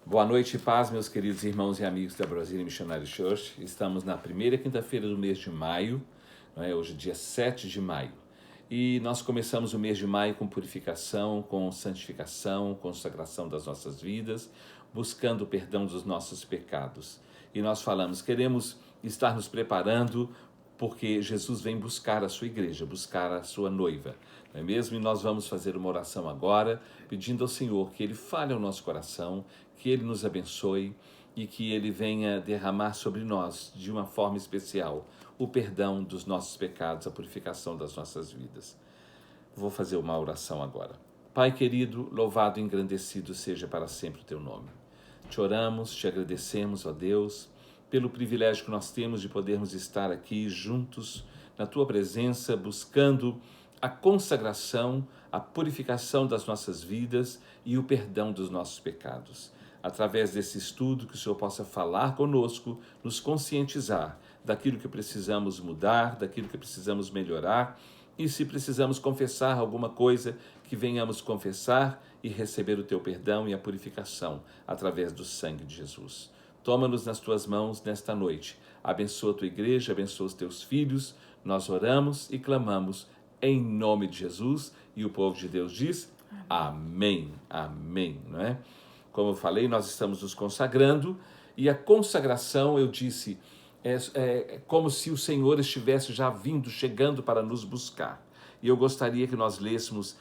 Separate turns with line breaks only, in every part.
Boa noite e paz, meus queridos irmãos e amigos da Brazilian Missionary Church. Estamos na primeira quinta-feira do mês de maio, hoje dia 7 de maio. E nós começamos o mês de maio com purificação, com santificação, consagração das nossas vidas, buscando o perdão dos nossos pecados. E nós falamos, queremos estar nos preparando porque Jesus vem buscar a sua igreja, buscar a sua noiva, não é mesmo? E nós vamos fazer uma oração agora, pedindo ao Senhor que Ele fale ao nosso coração, que Ele nos abençoe e que Ele venha derramar sobre nós, de uma forma especial, o perdão dos nossos pecados, a purificação das nossas vidas. Vou fazer uma oração agora. Pai querido, louvado e engrandecido seja para sempre o Teu nome. Te oramos, te agradecemos, ó Deus, pelo privilégio que nós temos de podermos estar aqui juntos na Tua presença, buscando a consagração, a purificação das nossas vidas e o perdão dos nossos pecados. Através desse estudo, que o Senhor possa falar conosco, nos conscientizar daquilo que precisamos mudar, daquilo que precisamos melhorar, e se precisamos confessar alguma coisa, que venhamos confessar e receber o Teu perdão e a purificação através do sangue de Jesus. Toma-nos nas Tuas mãos nesta noite. Abençoa a Tua igreja, abençoa os Teus filhos. Nós oramos e clamamos em nome de Jesus. E o povo de Deus diz amém, amém, não é? Como eu falei, nós estamos nos consagrando e a consagração, eu disse, é como se o Senhor estivesse já vindo, chegando para nos buscar. E eu gostaria que nós lêssemos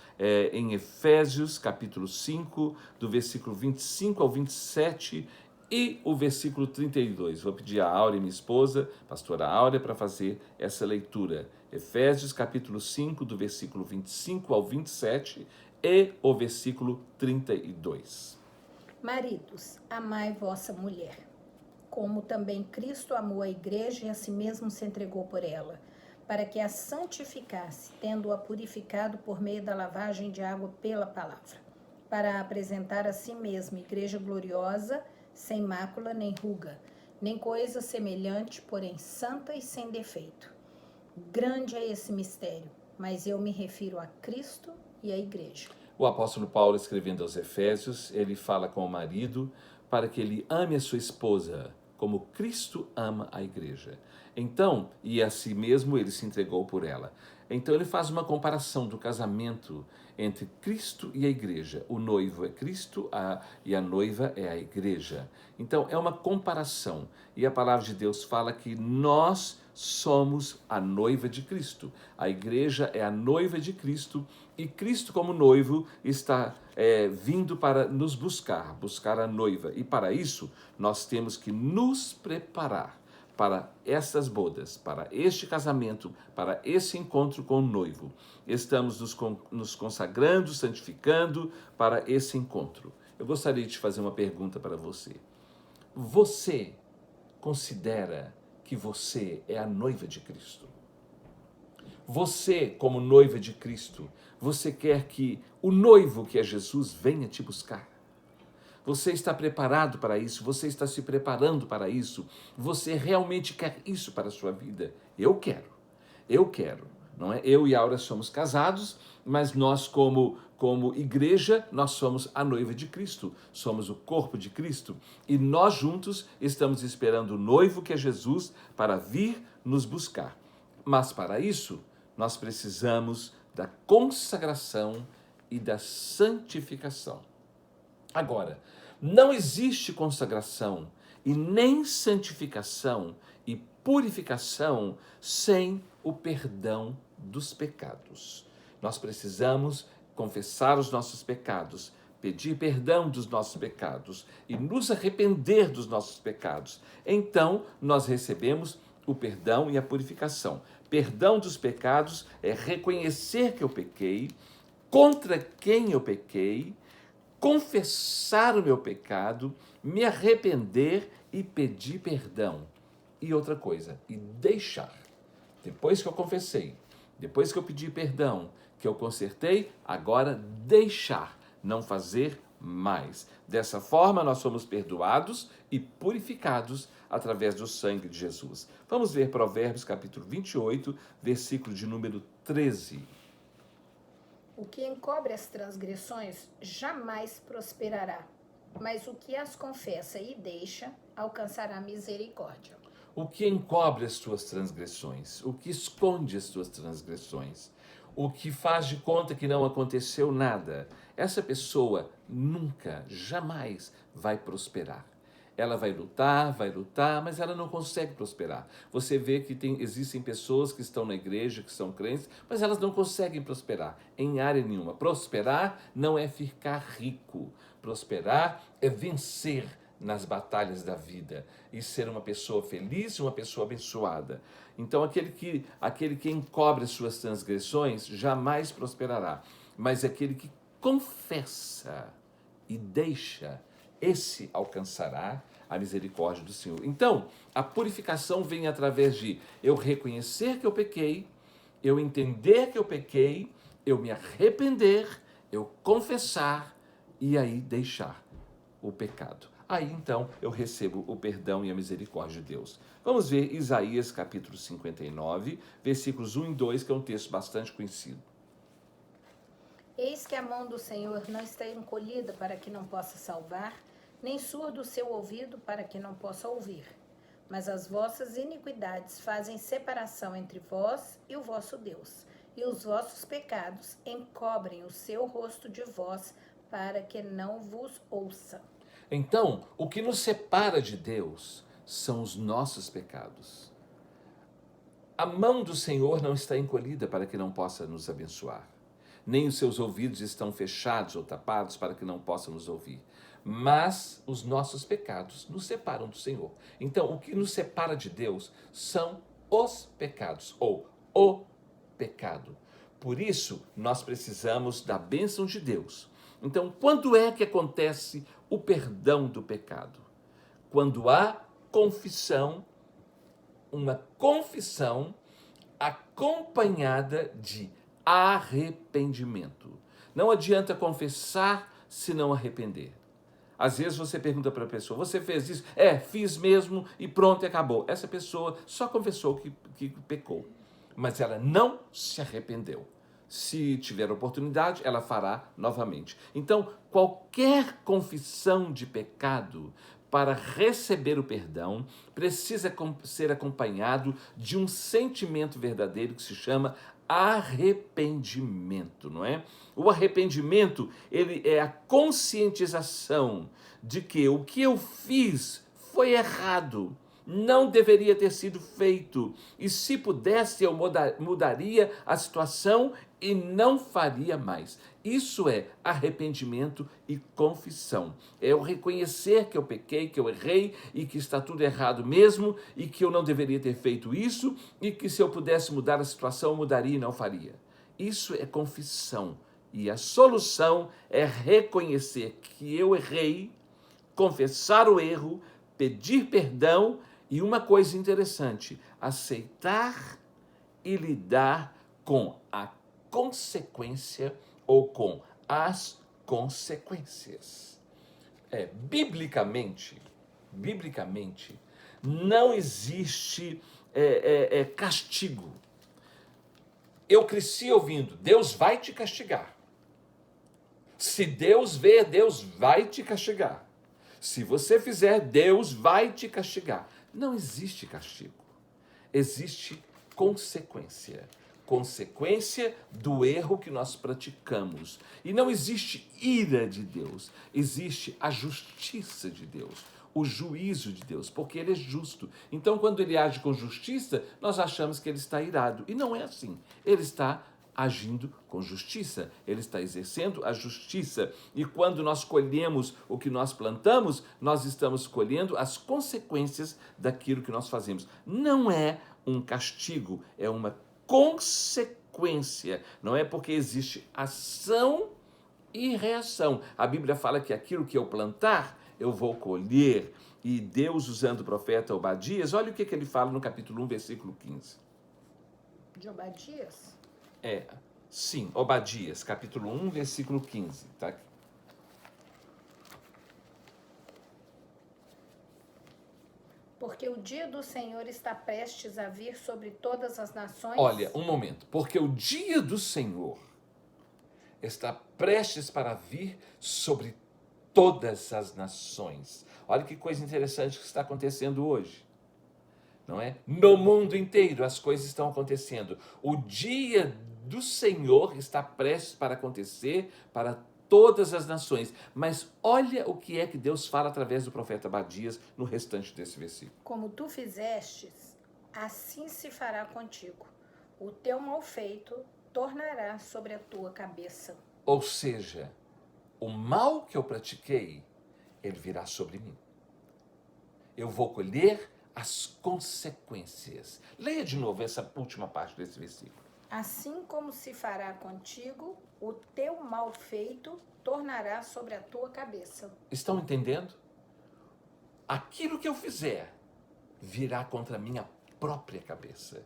em Efésios, capítulo 5, do versículo 25 ao 27 e o versículo 32. Vou pedir a Áurea, minha esposa, pastora Áurea, para fazer essa leitura. Efésios, capítulo 5, do versículo 25 ao 27 e o versículo 32.
Maridos, amai vossa mulher, como também Cristo amou a igreja e a si mesmo se entregou por ela, para que a santificasse, tendo-a purificado por meio da lavagem de água pela palavra, para a apresentar a si mesmo igreja gloriosa, sem mácula nem ruga, nem coisa semelhante, porém santa e sem defeito. Grande é esse mistério, mas eu me refiro a Cristo e à igreja.
O apóstolo Paulo, escrevendo aos Efésios, ele fala com o marido para que ele ame a sua esposa como Cristo ama a igreja. Então, e a si mesmo ele se entregou por ela. Então ele faz uma comparação do casamento entre Cristo e a igreja. O noivo é Cristo e a noiva é a igreja. Então é uma comparação. E a palavra de Deus fala que nós somos a noiva de Cristo. A igreja é a noiva de Cristo e Cristo como noivo está vindo para nos buscar a noiva. E para isso nós temos que nos preparar para essas bodas, para este casamento, para esse encontro com o noivo. Estamos nos consagrando, santificando para esse encontro. Eu gostaria de te fazer uma pergunta para você. Você considera que você é a noiva de Cristo? Você, como noiva de Cristo, você quer que o noivo, que é Jesus, venha te buscar? Você está preparado para isso? Você está se preparando para isso? Você realmente quer isso para a sua vida? Eu quero, não é? Eu e a Aura somos casados, mas nós como igreja, nós somos a noiva de Cristo, somos o corpo de Cristo e nós juntos estamos esperando o noivo, que é Jesus, para vir nos buscar. Mas para isso, nós precisamos da consagração e da santificação. Agora, não existe consagração e nem santificação e purificação sem o perdão dos pecados. Nós precisamos confessar os nossos pecados, pedir perdão dos nossos pecados e nos arrepender dos nossos pecados. Então, nós recebemos o perdão e a purificação. Perdão dos pecados é reconhecer que eu pequei, contra quem eu pequei, confessar o meu pecado, me arrepender e pedir perdão. E outra coisa, e deixar. Depois que eu confessei, depois que eu pedi perdão, que eu consertei, agora deixar, não fazer mais. Dessa forma, nós somos perdoados e purificados através do sangue de Jesus. Vamos ver Provérbios capítulo 28, versículo de número 13.
O que encobre as transgressões jamais prosperará, Mas o que as confessa e deixa, alcançará misericórdia.
O que encobre as tuas transgressões, o que esconde as tuas transgressões, o que faz de conta que não aconteceu nada, essa pessoa nunca, jamais vai prosperar. Ela vai lutar, mas ela não consegue prosperar. Você vê que existem pessoas que estão na igreja, que são crentes, mas elas não conseguem prosperar em área nenhuma. Prosperar não é ficar rico. Prosperar é vencer nas batalhas da vida e ser uma pessoa feliz, uma pessoa abençoada. Então, aquele que encobre as suas transgressões jamais prosperará, mas aquele que confessa e deixa, esse alcançará a misericórdia do Senhor. Então, a purificação vem através de eu reconhecer que eu pequei, eu entender que eu pequei, eu me arrepender, eu confessar e aí deixar o pecado. Aí então eu recebo o perdão e a misericórdia de Deus. Vamos ver Isaías capítulo 59, versículos 1 e 2, que é um texto bastante conhecido.
Eis que a mão do Senhor não está encolhida para que não possa salvar, nem surdo o seu ouvido para que não possa ouvir. Mas as vossas iniquidades fazem separação entre vós e o vosso Deus, e os vossos pecados encobrem o seu rosto de vós para que não vos ouça.
Então, o que nos separa de Deus são os nossos pecados. A mão do Senhor não está encolhida para que não possa nos abençoar, nem os seus ouvidos estão fechados ou tapados para que não possa nos ouvir. Mas os nossos pecados nos separam do Senhor. Então, o que nos separa de Deus são os pecados, ou o pecado. Por isso, nós precisamos da bênção de Deus. Então, quando é que acontece o perdão do pecado? Quando há confissão, uma confissão acompanhada de arrependimento. Não adianta confessar se não arrepender. Às vezes você pergunta para a pessoa, você fez isso? Fiz mesmo e pronto, acabou. Essa pessoa só confessou que pecou, mas ela não se arrependeu. Se tiver oportunidade, ela fará novamente. Então, qualquer confissão de pecado, para receber o perdão, precisa ser acompanhado de um sentimento verdadeiro que se chama arrependimento, não é? O arrependimento, ele é a conscientização de que o que eu fiz foi errado, não deveria ter sido feito, e se pudesse eu mudaria a situação e não faria mais. Isso é arrependimento e confissão. É eu reconhecer que eu pequei, que eu errei e que está tudo errado mesmo e que eu não deveria ter feito isso e que se eu pudesse mudar a situação, eu mudaria e não faria. Isso é confissão. E a solução é reconhecer que eu errei, confessar o erro, pedir perdão e uma coisa interessante, aceitar e lidar com a consequência ou com as consequências. Biblicamente, não existe castigo. Eu cresci ouvindo, Deus vai te castigar. Se Deus vê, Deus vai te castigar. Se você fizer, Deus vai te castigar. Não existe castigo. Existe consequência. Consequência do erro que nós praticamos. E não existe ira de Deus. Existe a justiça de Deus. O juízo de Deus, porque ele é justo. Então, quando ele age com justiça, nós achamos que ele está irado. E não é assim. Ele está agindo com justiça, ele está exercendo a justiça. E quando nós colhemos o que nós plantamos, nós estamos colhendo as consequências daquilo que nós fazemos. Não é um castigo, é uma consequência. Não é porque existe ação e reação. A Bíblia fala que aquilo que eu plantar, eu vou colher. E Deus, usando o profeta Obadias, olha o que ele fala no capítulo 1, versículo 15.
De Obadias?
Sim, Obadias, capítulo 1, versículo 15. Tá aqui.
Porque o dia do Senhor está prestes a vir sobre todas as nações.
Olha, um momento. Porque o dia do Senhor está prestes para vir sobre todas as nações. Olha que coisa interessante que está acontecendo hoje. Não é? No mundo inteiro as coisas estão acontecendo. O dia do Senhor está prestes para acontecer para todas as nações. Mas olha o que é que Deus fala através do profeta Abdias no restante desse versículo.
Como tu fizestes, assim se fará contigo. O teu mal feito tornará sobre a tua cabeça.
Ou seja, o mal que eu pratiquei, ele virá sobre mim. Eu vou colher as consequências. Leia de novo essa última parte desse versículo.
Assim como se fará contigo, o teu mal feito tornará sobre a tua cabeça.
Estão entendendo? Aquilo que eu fizer virá contra a minha própria cabeça.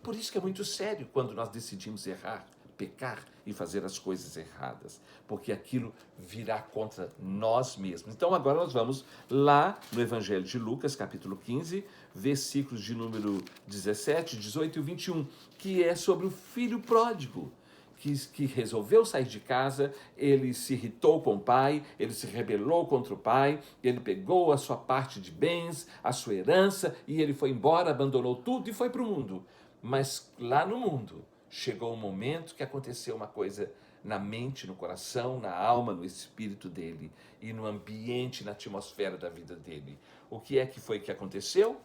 Por isso que é muito sério quando nós decidimos errar, pecar e fazer as coisas erradas, porque aquilo virá contra nós mesmos. Então agora nós vamos lá no Evangelho de Lucas, capítulo 15, versículos de número 17, 18 e 21, que é sobre o filho pródigo, que resolveu sair de casa, ele se irritou com o pai, ele se rebelou contra o pai, ele pegou a sua parte de bens, a sua herança, e ele foi embora, abandonou tudo e foi para o mundo. Mas lá no mundo, chegou um momento que aconteceu uma coisa na mente, no coração, na alma, no espírito dele e no ambiente, na atmosfera da vida dele. O que é que foi que aconteceu?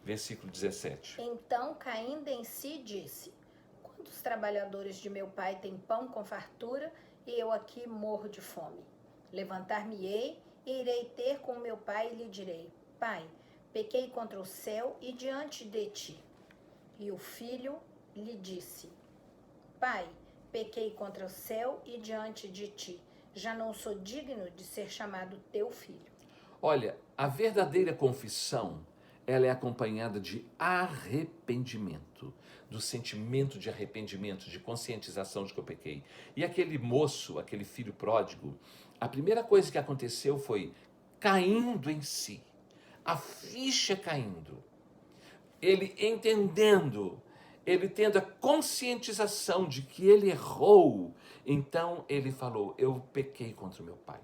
Versículo 17.
Então, caindo em si, disse: quantos trabalhadores de meu pai têm pão com fartura e eu aqui morro de fome? Levantar-me-ei e irei ter com meu pai e lhe direi: Pai, pequei contra o céu e diante de ti. E o filho lhe disse: Pai, pequei contra o céu e diante de ti. Já não sou digno de ser chamado teu filho.
Olha, a verdadeira confissão, ela é acompanhada de arrependimento, do sentimento de arrependimento, de conscientização de que eu pequei. E aquele moço, aquele filho pródigo, a primeira coisa que aconteceu foi caindo em si, a ficha caindo, ele entendendo, ele tendo a conscientização de que ele errou, então ele falou: eu pequei contra o meu pai.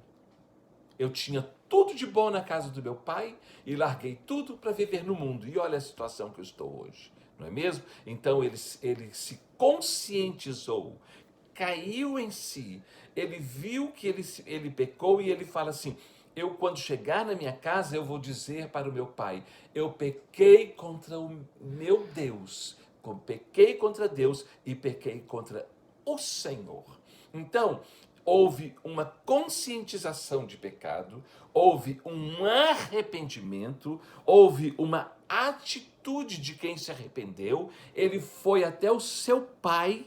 Eu tinha tudo de bom na casa do meu pai e larguei tudo para viver no mundo. E olha a situação que eu estou hoje, não é mesmo? Então ele se conscientizou, caiu em si, ele viu que ele pecou e ele fala assim: eu, quando chegar na minha casa, eu vou dizer para o meu pai: eu pequei contra o meu Deus, pequei contra Deus e pequei contra o Senhor. Então, houve uma conscientização de pecado, houve um arrependimento, houve uma atitude de quem se arrependeu, ele foi até o seu pai,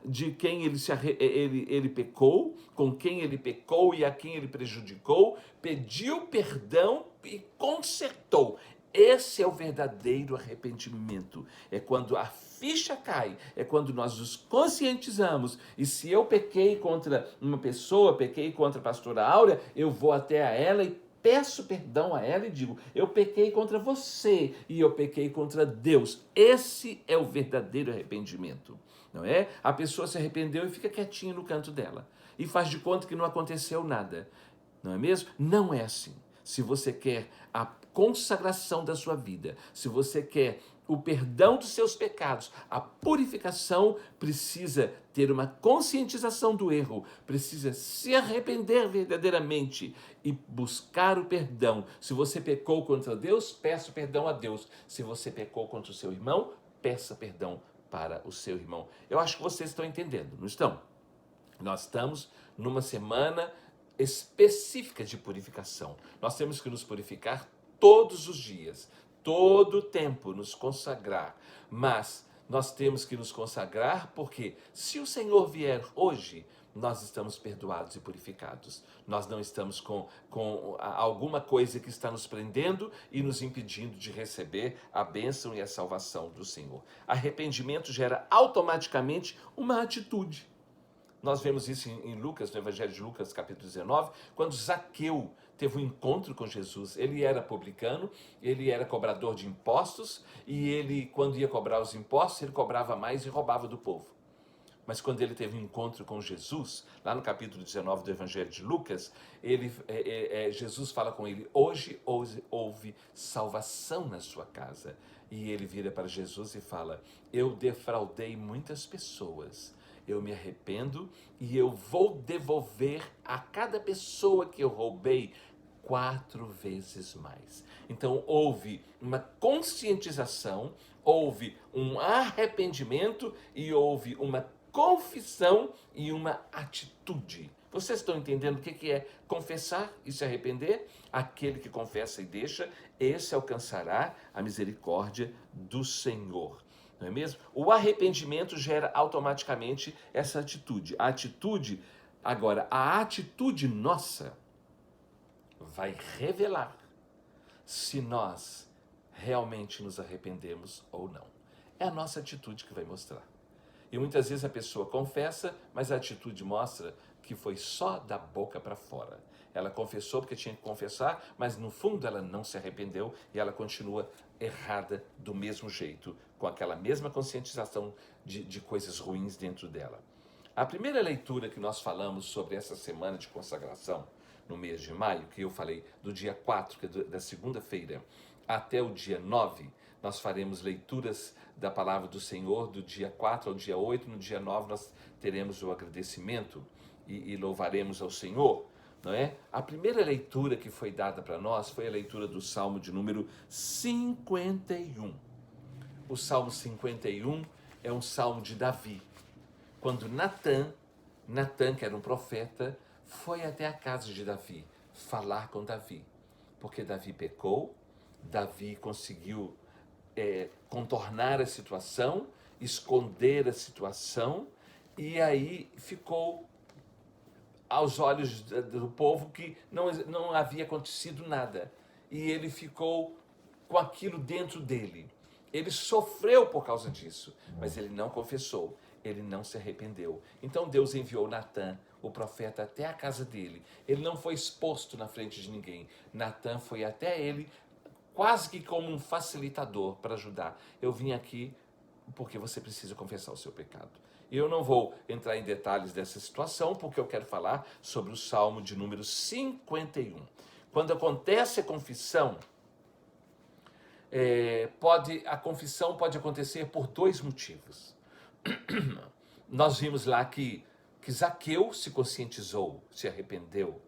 de quem ele pecou, com quem ele pecou e a quem ele prejudicou, pediu perdão e consertou. Esse é o verdadeiro arrependimento. É quando a ficha cai, é quando nós nos conscientizamos. E se eu pequei contra uma pessoa, pequei contra a pastora Áurea, eu vou até a ela e peço perdão a ela e digo: eu pequei contra você e eu pequei contra Deus. Esse é o verdadeiro arrependimento, não é? A pessoa se arrependeu e fica quietinha no canto dela e faz de conta que não aconteceu nada, não é mesmo? Não é assim. Se você quer a consagração da sua vida, se você quer o perdão dos seus pecados, a purificação, precisa ter uma conscientização do erro, precisa se arrepender verdadeiramente e buscar o perdão. Se você pecou contra Deus, peça perdão a Deus. Se você pecou contra o seu irmão, peça perdão para o seu irmão. Eu acho que vocês estão entendendo, não estão? Nós estamos numa semana específica de purificação. Nós temos que nos purificar todos os dias, todo o tempo, nos consagrar. Mas nós temos que nos consagrar porque, se o Senhor vier hoje, nós estamos perdoados e purificados. Nós não estamos com alguma coisa que está nos prendendo e nos impedindo de receber a bênção e a salvação do Senhor. Arrependimento gera automaticamente uma atitude. Nós vemos isso em Lucas, no Evangelho de Lucas, capítulo 19, quando Zaqueu teve um encontro com Jesus. Ele era publicano, ele era cobrador de impostos, e ele, quando ia cobrar os impostos, ele cobrava mais e roubava do povo. Mas quando ele teve um encontro com Jesus, lá no capítulo 19 do Evangelho de Lucas, Jesus fala com ele, hoje houve salvação na sua casa. E ele vira para Jesus e fala, eu defraudei muitas pessoas, eu me arrependo e eu vou devolver a cada pessoa que eu roubei 4 vezes mais. Então houve uma conscientização, houve um arrependimento e houve uma confissão e uma atitude. Vocês estão entendendo o que é confessar e se arrepender? Aquele que confessa e deixa, esse alcançará a misericórdia do Senhor. Não é mesmo? O arrependimento gera automaticamente essa atitude. A atitude nossa vai revelar se nós realmente nos arrependemos ou não. É a nossa atitude que vai mostrar. E muitas vezes a pessoa confessa, mas a atitude mostra que foi só da boca para fora. Ela confessou porque tinha que confessar, mas no fundo ela não se arrependeu e ela continua errada do mesmo jeito, com aquela mesma conscientização de coisas ruins dentro dela. A primeira leitura que nós falamos sobre essa semana de consagração, no mês de maio, que eu falei do dia 4, que é da segunda-feira, até o dia 9, nós faremos leituras da palavra do Senhor do dia 4 ao dia 8. No dia 9 nós teremos o agradecimento e louvaremos ao Senhor, não é? A primeira leitura que foi dada para nós foi a leitura do Salmo de número 51. O Salmo 51 é um salmo de Davi. Quando Natã, que era um profeta, foi até a casa de Davi falar com Davi, porque Davi pecou, Davi conseguiu contornar a situação, esconder a situação, e aí ficou aos olhos do povo que não havia acontecido nada, e ele ficou com aquilo dentro dele. Ele sofreu por causa disso, mas ele não confessou, ele não se arrependeu. Então Deus enviou Natã, o profeta, até a casa dele. Ele não foi exposto na frente de ninguém. Natã foi até ele, quase que como um facilitador para ajudar. Eu vim aqui porque você precisa confessar o seu pecado. E eu não vou entrar em detalhes dessa situação, porque eu quero falar sobre o Salmo de número 51. Quando acontece a confissão, a confissão pode acontecer por 2 motivos. Nós vimos lá que Zaqueu se conscientizou, se arrependeu,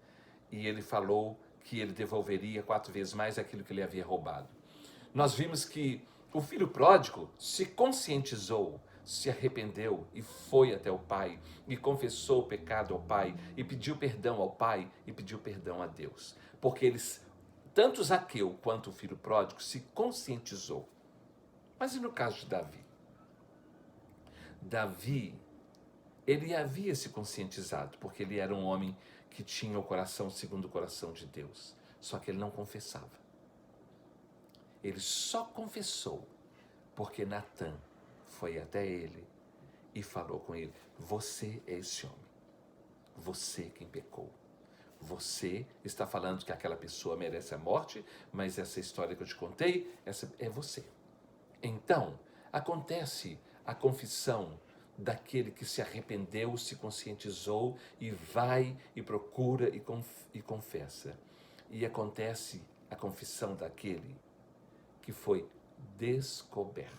e ele falou que ele devolveria 4 vezes mais aquilo que ele havia roubado. Nós vimos que o filho pródigo se conscientizou, se arrependeu e foi até o pai, e confessou o pecado ao pai, e pediu perdão ao pai, e pediu perdão a Deus. Porque tanto Zaqueu quanto o filho pródigo se conscientizou. Mas e no caso de Davi? Davi, ele havia se conscientizado, porque ele era um homem que tinha o coração segundo o coração de Deus. Só que ele não confessava. Ele só confessou porque Natã foi até ele e falou com ele, você é esse homem. Você quem pecou. Você está falando que aquela pessoa merece a morte, mas essa história que eu te contei, essa é você. Então, acontece a confissão daquele que se arrependeu, se conscientizou e vai e procura e confessa. E acontece a confissão daquele que foi descoberto.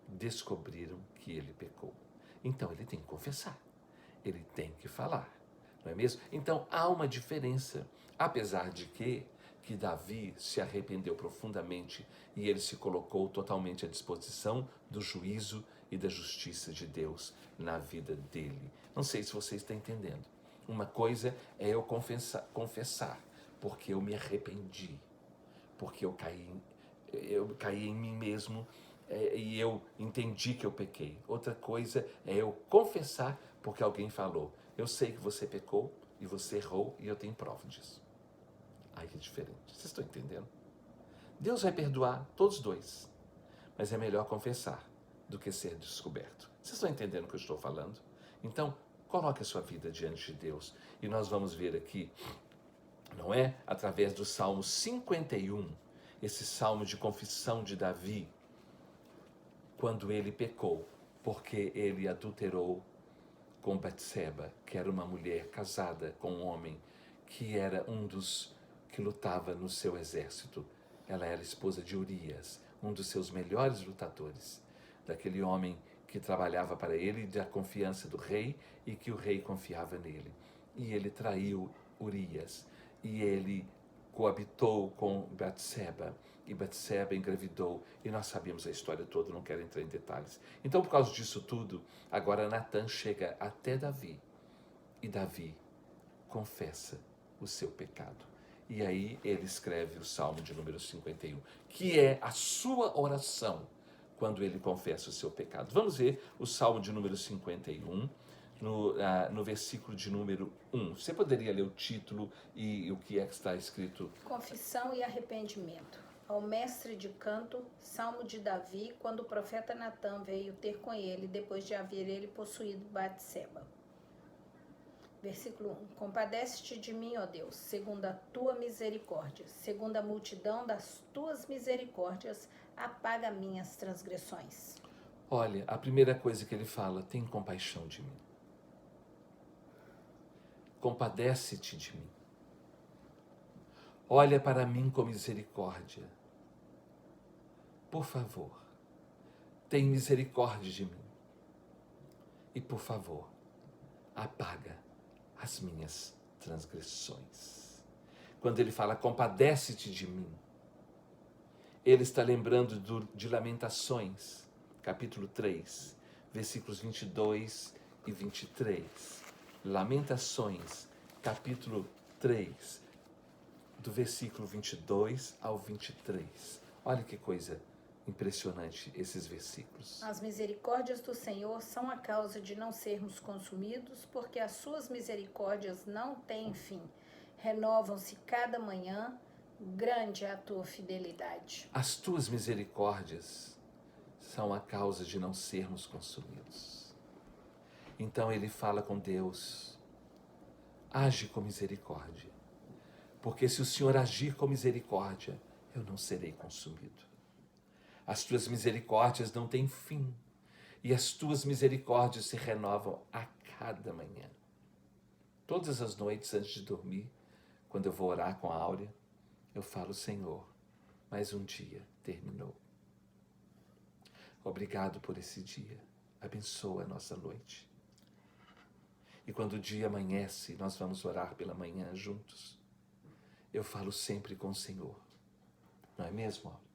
Descobriram que ele pecou. Então ele tem que confessar. Ele tem que falar. Não é mesmo? Então há uma diferença. Apesar de que Davi se arrependeu profundamente e ele se colocou totalmente à disposição do juízo e da justiça de Deus na vida dele. Não sei se você está entendendo. Uma coisa é eu confessar porque eu me arrependi, porque eu caí em mim mesmo e eu entendi que eu pequei. Outra coisa é eu confessar porque alguém falou, eu sei que você pecou e você errou e eu tenho prova disso. Ai, que diferente. Vocês estão entendendo? Deus vai perdoar todos dois, mas é melhor confessar do que ser descoberto. Vocês estão entendendo o que eu estou falando? Então, coloque a sua vida diante de Deus e nós vamos ver aqui, não é? Através do Salmo 51, esse salmo de confissão de Davi, quando ele pecou, porque ele adulterou com Batseba, que era uma mulher casada com um homem que era um dos que lutava no seu exército. Ela era esposa de Urias, um dos seus melhores lutadores, daquele homem que trabalhava para ele, da confiança do rei, e que o rei confiava nele. E ele traiu Urias, e ele coabitou com Batseba, e Batseba engravidou, e nós sabemos a história toda, não quero entrar em detalhes. Então, por causa disso tudo, agora Natan chega até Davi, e Davi confessa o seu pecado. E aí ele escreve o Salmo de número 51, que é a sua oração quando ele confessa o seu pecado. Vamos ver o Salmo de número 51, no versículo de número 1. Você poderia ler o título e o que é que está escrito?
Confissão e arrependimento. Ao mestre de canto, Salmo de Davi, quando o profeta Natan veio ter com ele, depois de haver ele possuído Batseba. Versículo 1. Compadece-te de mim, ó Deus, segundo a tua misericórdia. Segundo a multidão das tuas misericórdias, apaga minhas transgressões.
Olha, a primeira coisa que ele fala, tem compaixão de mim. Compadece-te de mim. Olha para mim com misericórdia. Por favor, tem misericórdia de mim. E por favor, apaga as minhas transgressões. Quando ele fala, compadece-te de mim, ele está lembrando de Lamentações, capítulo 3, versículos 22 e 23. Lamentações, capítulo 3, do versículo 22 ao 23. Olha que coisa impressionante esses versículos.
As misericórdias do Senhor são a causa de não sermos consumidos, porque as suas misericórdias não têm fim. Renovam-se cada manhã, grande é a tua fidelidade.
As tuas misericórdias são a causa de não sermos consumidos. Então ele fala com Deus, age com misericórdia, porque se o Senhor agir com misericórdia, eu não serei consumido. As tuas misericórdias não têm fim, e as tuas misericórdias se renovam a cada manhã. Todas as noites antes de dormir, quando eu vou orar com a Áurea, eu falo, Senhor, mais um dia terminou. Obrigado por esse dia, abençoa a nossa noite. E quando o dia amanhece, nós vamos orar pela manhã juntos. Eu falo sempre com o Senhor, não é mesmo, Áurea?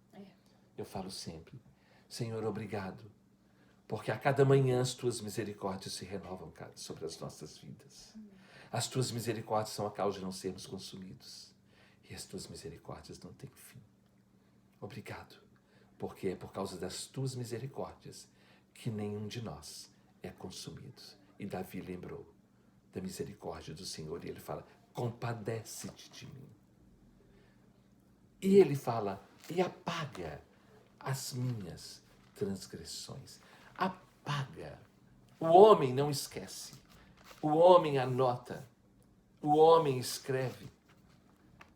Eu falo sempre, Senhor, obrigado, porque a cada manhã as tuas misericórdias se renovam sobre as nossas vidas. As tuas misericórdias são a causa de não sermos consumidos. E as tuas misericórdias não têm fim. Obrigado, porque é por causa das tuas misericórdias que nenhum de nós é consumido. E Davi lembrou da misericórdia do Senhor e ele fala, compadece-te de mim. E ele fala, e apaga as minhas transgressões. Apaga. O homem não esquece. O homem anota. O homem escreve.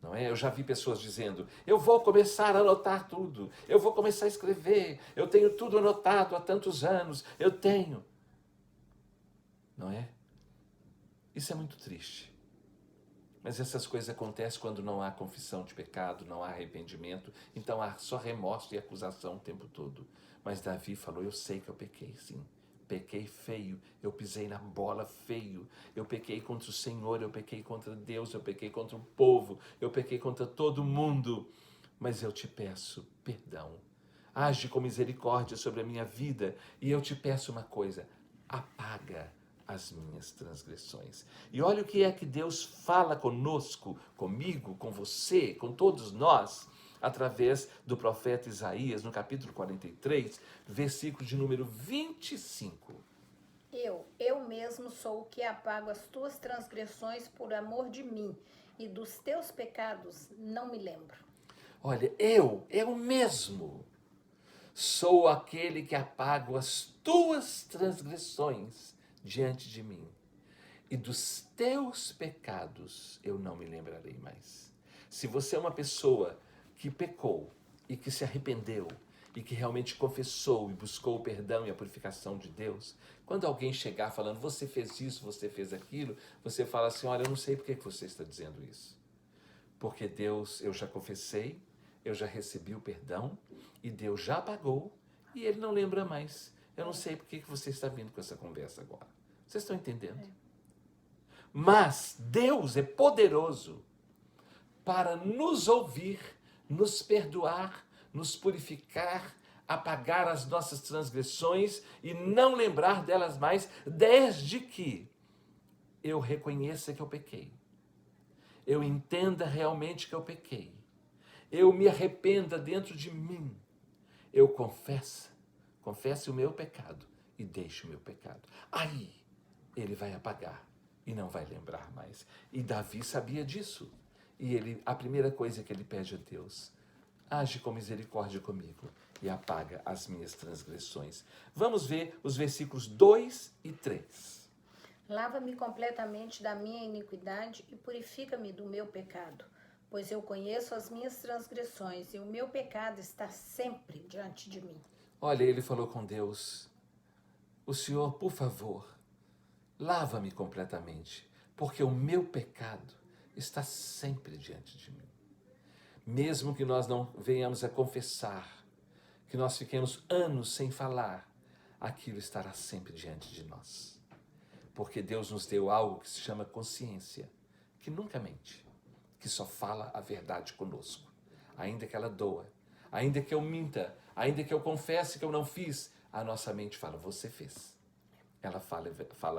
Não é? Eu já vi pessoas dizendo, eu vou começar a anotar tudo. Eu vou começar a escrever. Eu tenho tudo anotado há tantos anos. Eu tenho. Não é? Isso é muito triste. Mas essas coisas acontecem quando não há confissão de pecado, não há arrependimento, então há só remorso e acusação o tempo todo. Mas Davi falou, eu sei que eu pequei, sim. Pequei feio, eu pisei na bola feio, eu pequei contra o Senhor, eu pequei contra Deus, eu pequei contra o povo, eu pequei contra todo mundo. Mas eu te peço perdão. Age com misericórdia sobre a minha vida e eu te peço uma coisa, apaga as minhas transgressões. E olha o que é que Deus fala conosco, comigo, com você, com todos nós, através do profeta Isaías, no capítulo 43, versículo de número 25.
Eu mesmo sou o que apago as tuas transgressões por amor de mim, e dos teus pecados não me lembro.
Olha, eu mesmo sou aquele que apago as tuas transgressões diante de mim, e dos teus pecados eu não me lembrarei mais. Se você é uma pessoa que pecou e que se arrependeu e que realmente confessou e buscou o perdão e a purificação de Deus, quando alguém chegar falando, você fez isso, você fez aquilo, você fala assim, olha, eu não sei por que você está dizendo isso. Porque Deus, eu já confessei, eu já recebi o perdão, e Deus já pagou, e Ele não lembra mais. Eu não sei por que você está vindo com essa conversa agora. Vocês estão entendendo? Mas Deus é poderoso para nos ouvir, nos perdoar, nos purificar, apagar as nossas transgressões e não lembrar delas mais, desde que eu reconheça que eu pequei. Eu entenda realmente que eu pequei. Eu me arrependa dentro de mim. Eu confesse o meu pecado e deixe o meu pecado. Aí ele vai apagar e não vai lembrar mais. E Davi sabia disso. E a primeira coisa que ele pede a Deus, age com misericórdia comigo e apaga as minhas transgressões. Vamos ver os versículos 2 e 3.
Lava-me completamente da minha iniquidade e purifica-me do meu pecado, pois eu conheço as minhas transgressões e o meu pecado está sempre diante de mim.
Olha, ele falou com Deus, o Senhor, por favor, lava-me completamente, porque o meu pecado está sempre diante de mim. Mesmo que nós não venhamos a confessar, que nós fiquemos anos sem falar, aquilo estará sempre diante de nós. Porque Deus nos deu algo que se chama consciência, que nunca mente, que só fala a verdade conosco. Ainda que ela doa, ainda que eu minta, ainda que eu confesse que eu não fiz, a nossa mente fala, você fez. Ela fala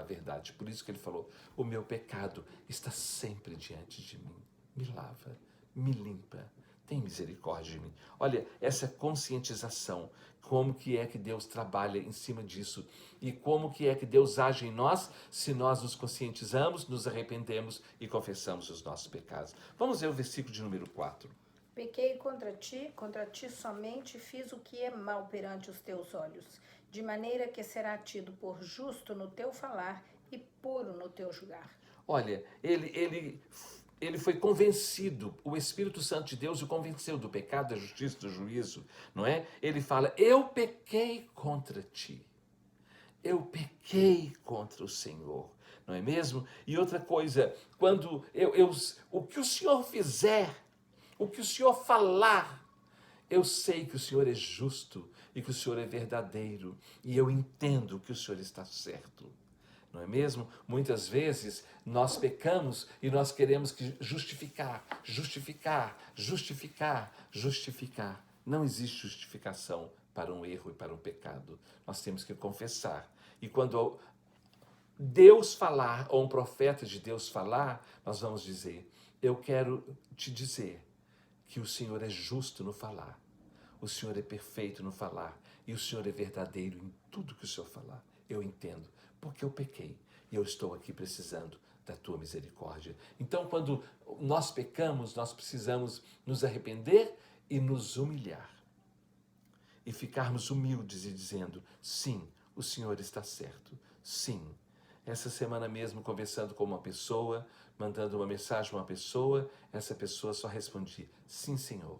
a verdade. Por isso que ele falou, o meu pecado está sempre diante de mim. Me lava, me limpa, tem misericórdia de mim. Olha, essa conscientização, como que é que Deus trabalha em cima disso e como que é que Deus age em nós se nós nos conscientizamos, nos arrependemos e confessamos os nossos pecados. Vamos ver o versículo de número 4.
Pequei contra ti somente fiz o que é mal perante os teus olhos, de maneira que será tido por justo no teu falar e puro no teu julgar.
Olha, ele foi convencido, o Espírito Santo de Deus o convenceu do pecado, da justiça, do juízo, não é? Ele fala, eu pequei contra ti, eu pequei contra o Senhor, não é mesmo? E outra coisa, quando o que o Senhor fizer, o que o Senhor falar, eu sei que o Senhor é justo e que o Senhor é verdadeiro e eu entendo que o Senhor está certo. Não é mesmo? Muitas vezes nós pecamos e nós queremos justificar. Não existe justificação para um erro e para um pecado. Nós temos que confessar. E quando Deus falar, ou um profeta de Deus falar, nós vamos dizer, eu quero te dizer que o Senhor é justo no falar. O Senhor é perfeito no falar. E o Senhor é verdadeiro em tudo que o Senhor falar. Eu entendo, porque eu pequei. E eu estou aqui precisando da tua misericórdia. Então, quando nós pecamos, nós precisamos nos arrepender e nos humilhar. E ficarmos humildes e dizendo, sim, o Senhor está certo. Sim. Essa semana mesmo, conversando com uma pessoa, mandando uma mensagem a uma pessoa, essa pessoa só respondia, sim, Senhor,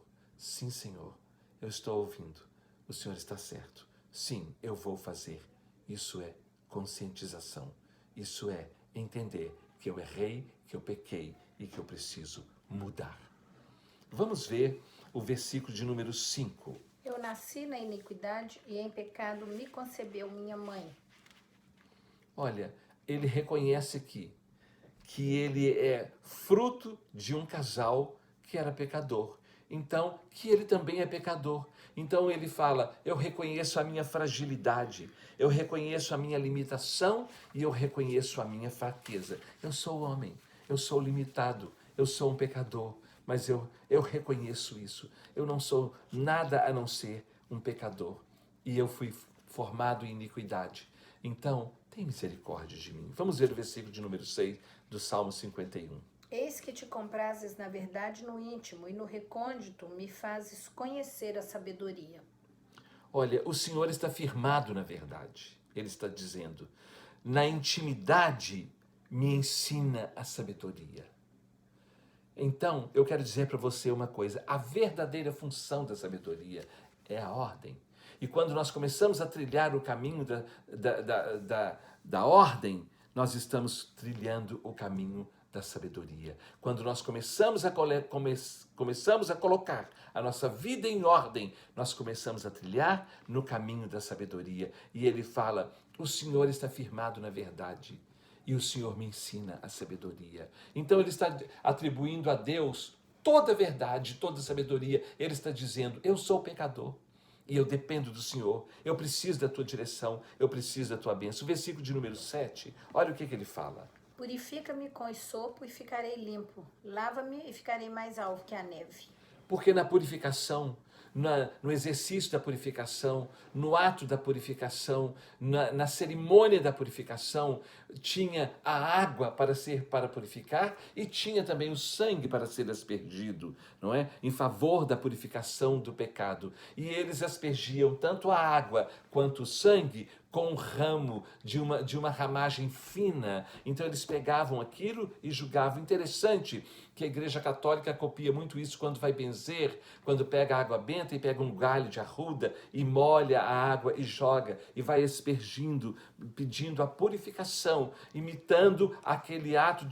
eu estou ouvindo, o Senhor está certo, sim, eu vou fazer. Isso é conscientização, isso é entender que eu errei, que eu pequei e que eu preciso mudar. Vamos ver o versículo de número 5.
Eu nasci na iniquidade e em pecado me concebeu minha mãe.
Olha, ele reconhece aqui que ele é fruto de um casal que era pecador. Então, que ele também é pecador. Então ele fala, eu reconheço a minha fragilidade, eu reconheço a minha limitação e eu reconheço a minha fraqueza. Eu sou homem, eu sou limitado, eu sou um pecador, mas eu reconheço isso. Eu não sou nada a não ser um pecador e eu fui formado em iniquidade. Então, tem misericórdia de mim. Vamos ver o versículo de número 6 do Salmo 51.
Eis que te comprases na verdade no íntimo e no recôndito me fazes conhecer a sabedoria.
Olha, o Senhor está firmado na verdade. Ele está dizendo, na intimidade me ensina a sabedoria. Então, eu quero dizer para você uma coisa, a verdadeira função da sabedoria é a ordem. E quando nós começamos a trilhar o caminho da ordem, nós estamos trilhando o caminho da sabedoria. Quando nós começamos a colocar a nossa vida em ordem, nós começamos a trilhar no caminho da sabedoria. E ele fala, o Senhor está firmado na verdade e o Senhor me ensina a sabedoria. Então ele está atribuindo a Deus toda a verdade, toda a sabedoria. Ele está dizendo, eu sou pecador. E eu dependo do Senhor, eu preciso da tua direção, eu preciso da tua bênção. O versículo de número 7, olha o que ele fala.
Purifica-me com esopo e ficarei limpo. Lava-me e ficarei mais alvo que a neve.
Porque na purificação, no exercício da purificação, no ato da purificação, na cerimônia da purificação, tinha a água para purificar e tinha também o sangue para ser aspergido, não é? Em favor da purificação do pecado. E eles aspergiam tanto a água quanto o sangue com um ramo de uma ramagem fina. Então eles pegavam aquilo e julgavam. Interessante que a Igreja Católica copia muito isso quando vai benzer, quando pega a água benta e pega um galho de arruda e molha a água e joga e vai aspergindo, pedindo a purificação, imitando aquele ato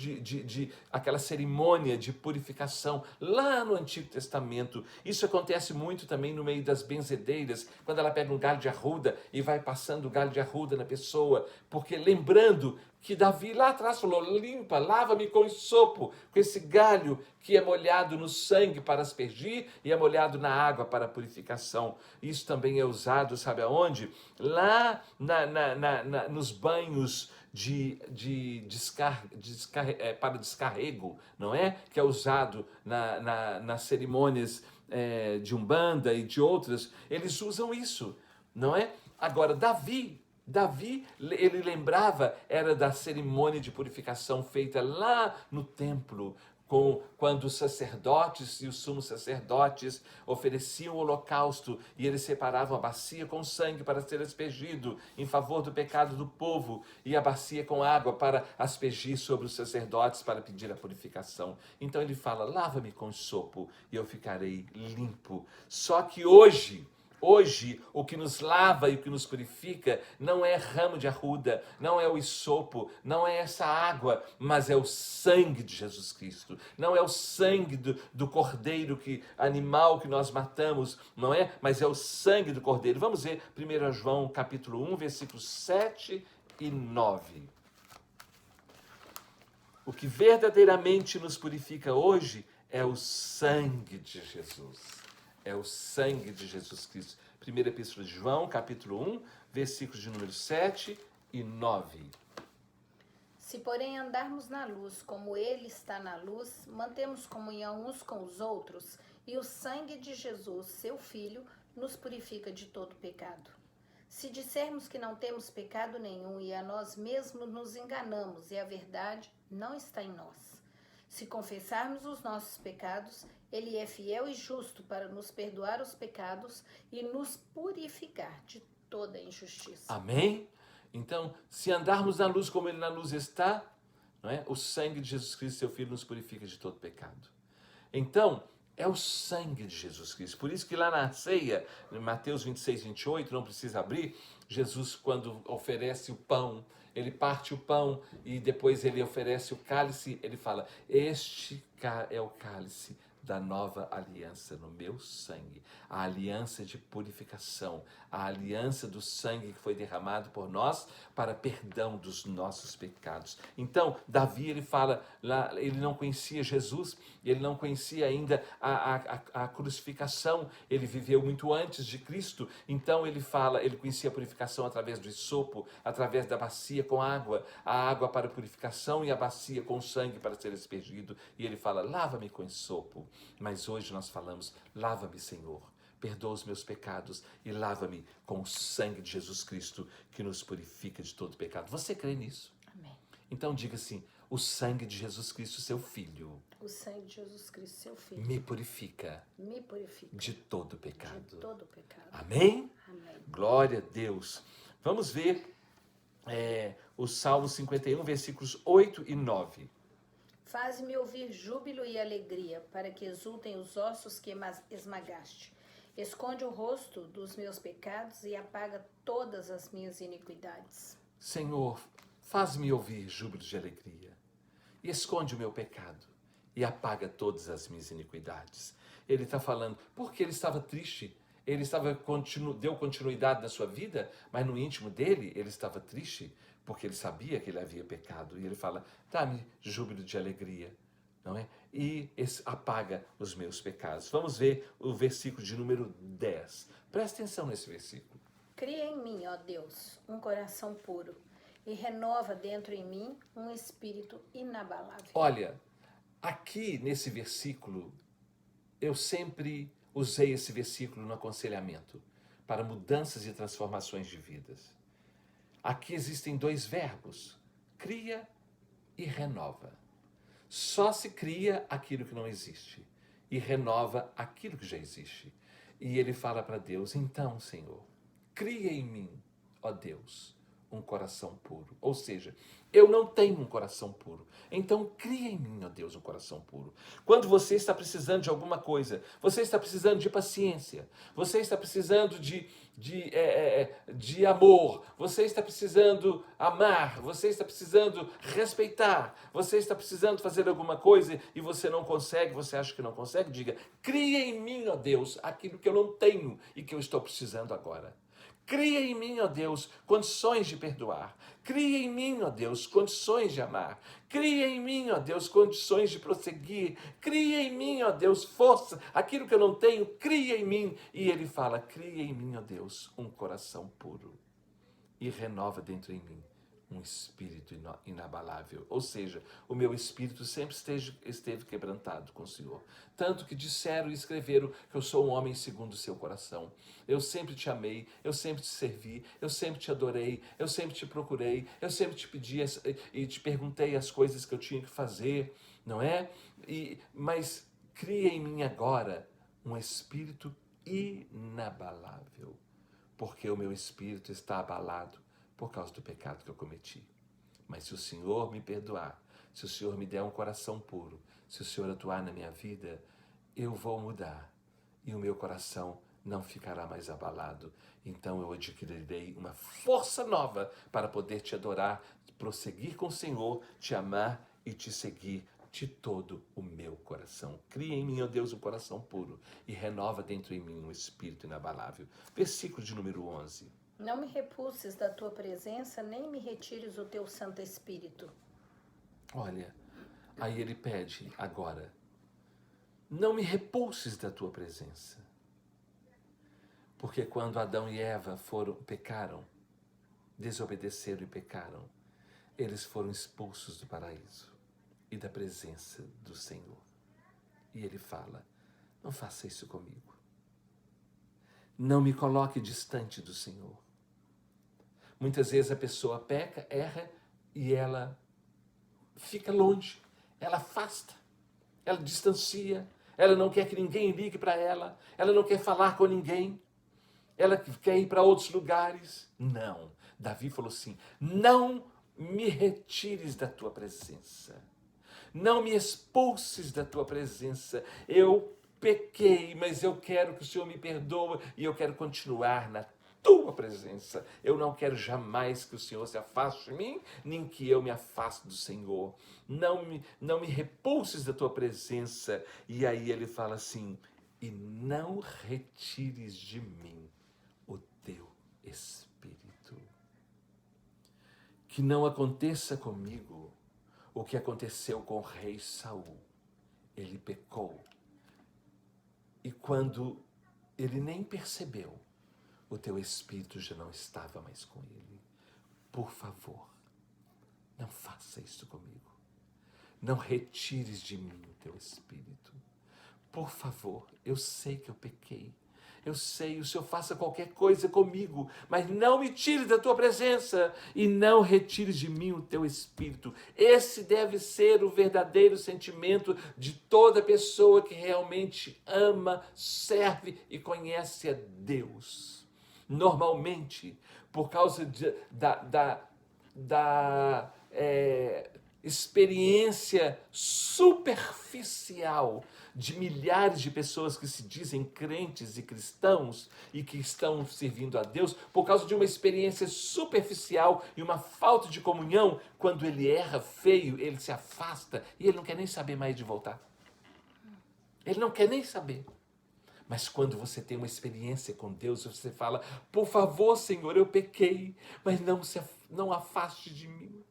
aquela cerimônia de purificação lá no Antigo Testamento. Isso acontece muito também no meio das benzedeiras, quando ela pega um galho de arruda e vai passando o galho de arruda na pessoa, porque lembrando que Davi lá atrás falou, limpa, lava-me com esopo, com esse galho que é molhado no sangue para aspergir e é molhado na água para purificação. Isso também é usado, sabe aonde? Lá nos banhos para descarrego, não é? Que é usado nas cerimônias de Umbanda e de outras, eles usam isso, não é? Agora, Davi, ele lembrava, era da cerimônia de purificação feita lá no templo, quando os sacerdotes e os sumos sacerdotes ofereciam o holocausto e eles separavam a bacia com sangue para ser aspergido em favor do pecado do povo e a bacia com água para aspergir sobre os sacerdotes para pedir a purificação. Então ele fala, lava-me com esopo e eu ficarei limpo. Só que hoje, o que nos lava e o que nos purifica não é ramo de arruda, não é o esopo, não é essa água, mas é o sangue de Jesus Cristo. Não é o sangue do cordeiro, animal que nós matamos, não é? Mas é o sangue do cordeiro. Vamos ver 1 João capítulo 1, versículos 7 e 9. O que verdadeiramente nos purifica hoje é o sangue de Jesus. É o sangue de Jesus Cristo. Primeira Epístola de João, capítulo 1, versículos de número 7 e 9.
Se, porém, andarmos na luz, como ele está na luz, mantemos comunhão uns com os outros, e o sangue de Jesus, seu Filho, nos purifica de todo pecado. Se dissermos que não temos pecado nenhum e a nós mesmos nos enganamos, e a verdade não está em nós. Se confessarmos os nossos pecados, ele é fiel e justo para nos perdoar os pecados e nos purificar de toda injustiça.
Amém? Então, se andarmos na luz como ele na luz está, não é? O sangue de Jesus Cristo, seu Filho, nos purifica de todo pecado. Então, é o sangue de Jesus Cristo. Por isso que lá na ceia, em Mateus 26, 28, não precisa abrir, Jesus, quando oferece o pão, ele parte o pão e depois ele oferece o cálice, ele fala, este é o cálice da nova aliança no meu sangue, a aliança de purificação, a aliança do sangue que foi derramado por nós para perdão dos nossos pecados. Então, Davi, ele fala, lá, ele não conhecia Jesus, ele não conhecia ainda a crucificação, ele viveu muito antes de Cristo, então ele fala, ele conhecia a purificação através do esopo, através da bacia com água, a água para purificação e a bacia com sangue para ser aspergido, e ele fala, lava-me com esopo. Mas hoje nós falamos, lava-me, Senhor, perdoa os meus pecados e lava-me com o sangue de Jesus Cristo que nos purifica de todo pecado. Você crê nisso?
Amém.
Então diga assim, o sangue de Jesus Cristo, seu Filho,
o sangue de Jesus Cristo, seu Filho,
me purifica de todo pecado.
De todo pecado.
Amém?
Amém.
Glória a Deus. Vamos ver o Salmo 51, versículos 8 e 9.
Faz-me ouvir júbilo e alegria, para que exultem os ossos que esmagaste. Esconde o rosto dos meus pecados e apaga todas as minhas iniquidades.
Senhor, faz-me ouvir júbilo de alegria e esconde o meu pecado e apaga todas as minhas iniquidades. Ele está falando porque ele estava triste, ele deu continuidade na sua vida, mas no íntimo dele ele estava triste porque ele sabia que ele havia pecado. E ele fala, dá-me júbilo de alegria, não é? E apaga os meus pecados. Vamos ver o versículo de número 10. Presta atenção nesse versículo.
Cria em mim, ó Deus, um coração puro e renova dentro em mim um espírito inabalável.
Olha, aqui nesse versículo, eu sempre usei esse versículo no aconselhamento para mudanças e transformações de vidas. Aqui existem dois verbos, cria e renova. Só se cria aquilo que não existe e renova aquilo que já existe. E ele fala para Deus, então, Senhor, cria em mim, ó Deus, um coração puro. Ou seja, eu não tenho um coração puro. Então, cria em mim, ó Deus, um coração puro. Quando você está precisando de alguma coisa, você está precisando de paciência, você está precisando de amor, você está precisando amar, você está precisando respeitar, você está precisando fazer alguma coisa e você não consegue, você acha que não consegue, diga, cria em mim, ó Deus, aquilo que eu não tenho e que eu estou precisando agora. Cria em mim, ó Deus, condições de perdoar. Cria em mim, ó Deus, condições de amar. Cria em mim, ó Deus, condições de prosseguir. Cria em mim, ó Deus, força. Aquilo que eu não tenho, cria em mim. E ele fala, cria em mim, ó Deus, um coração puro. E renova dentro em mim um espírito inabalável. Ou seja, o meu espírito sempre esteve quebrantado com o Senhor. Tanto que disseram e escreveram que eu sou um homem segundo o seu coração. Eu sempre te amei, eu sempre te servi, eu sempre te adorei, eu sempre te procurei, eu sempre te pedi e te perguntei as coisas que eu tinha que fazer, não é? Mas cria em mim agora um espírito inabalável, porque o meu espírito está abalado por causa do pecado que eu cometi. Mas se o Senhor me perdoar, se o Senhor me der um coração puro, se o Senhor atuar na minha vida, eu vou mudar e o meu coração não ficará mais abalado. Então eu adquirirei uma força nova para poder te adorar, prosseguir com o Senhor, te amar e te seguir de todo o meu coração. Cria em mim, ó Deus, um coração puro e renova dentro em mim um espírito inabalável. Versículo de número 11.
Não me repulses da tua presença, nem me retires o teu Santo Espírito.
Olha, aí ele pede agora, não me repulses da tua presença. Porque quando Adão e Eva pecaram, desobedeceram e pecaram, eles foram expulsos do paraíso e da presença do Senhor. E ele fala, não faça isso comigo. Não me coloque distante do Senhor. Muitas vezes a pessoa peca, erra e ela fica longe, ela afasta, ela distancia, ela não quer que ninguém ligue para ela não quer falar com ninguém, ela quer ir para outros lugares. Não, Davi falou assim, não me retires da tua presença, não me expulses da tua presença, eu pequei, mas eu quero que o Senhor me perdoe e eu quero continuar na tua presença. Eu não quero jamais que o Senhor se afaste de mim, nem que eu me afaste do Senhor. Não me repulses da tua presença. E aí ele fala assim, e não retires de mim o teu Espírito. Que não aconteça comigo o que aconteceu com o rei Saul. Ele pecou. E quando ele nem percebeu, o teu Espírito já não estava mais com ele. Por favor, não faça isso comigo. Não retires de mim o teu Espírito. Por favor, eu sei que eu pequei. Eu sei, o Senhor faça qualquer coisa comigo, mas não me tire da tua presença e não retires de mim o teu Espírito. Esse deve ser o verdadeiro sentimento de toda pessoa que realmente ama, serve e conhece a Deus. Normalmente, por causa experiência superficial de milhares de pessoas que se dizem crentes e cristãos e que estão servindo a Deus por causa de uma experiência superficial e uma falta de comunhão. Quando ele erra feio, ele se afasta e ele não quer nem saber mais de voltar. Ele não quer nem saber. Mas quando você tem uma experiência com Deus, você fala, por favor, Senhor, eu pequei, mas não afaste de mim.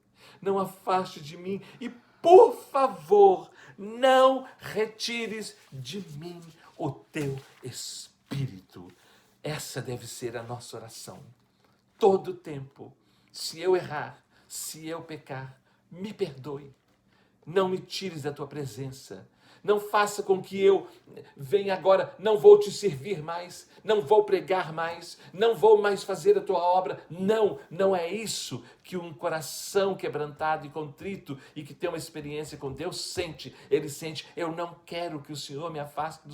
Não afaste de mim e, por favor, não retires de mim o teu Espírito. Essa deve ser a nossa oração. Todo tempo, se eu errar, se eu pecar, me perdoe. Não me tires da tua presença. Não faça com que eu venha agora, não vou te servir mais, não vou pregar mais, não vou mais fazer a tua obra. Não é isso que um coração quebrantado e contrito e que tem uma experiência com Deus sente. Ele sente, eu não quero que o Senhor me afaste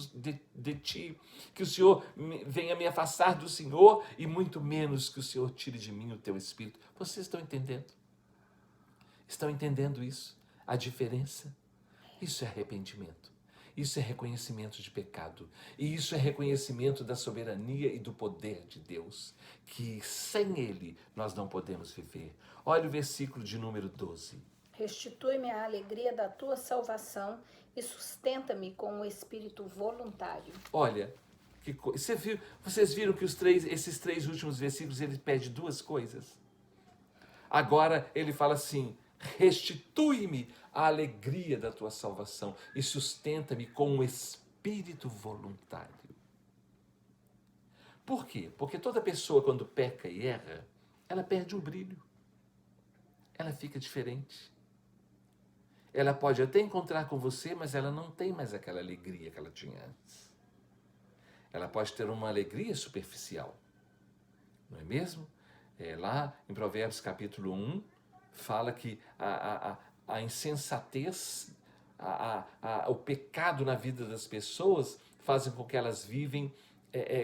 de ti, que o Senhor venha me afastar do Senhor e muito menos que o Senhor tire de mim o teu Espírito. Vocês estão entendendo? Estão entendendo isso? A diferença? Isso é arrependimento. Isso é reconhecimento de pecado. E isso é reconhecimento da soberania e do poder de Deus, que sem Ele nós não podemos viver. Olha o versículo de número 12.
Restitui-me a alegria da tua salvação e sustenta-me com o espírito voluntário.
Olha, vocês viram que esses 3 últimos versículos ele pede 2 coisas. Agora ele fala assim, restitui-me a alegria da tua salvação e sustenta-me com um espírito voluntário. Por quê? Porque toda pessoa, quando peca e erra, ela perde o brilho. Ela fica diferente. Ela pode até encontrar com você, mas ela não tem mais aquela alegria que ela tinha antes. Ela pode ter uma alegria superficial. Não é mesmo? Lá em Provérbios capítulo 1, fala que a insensatez, o pecado na vida das pessoas fazem com que elas vivem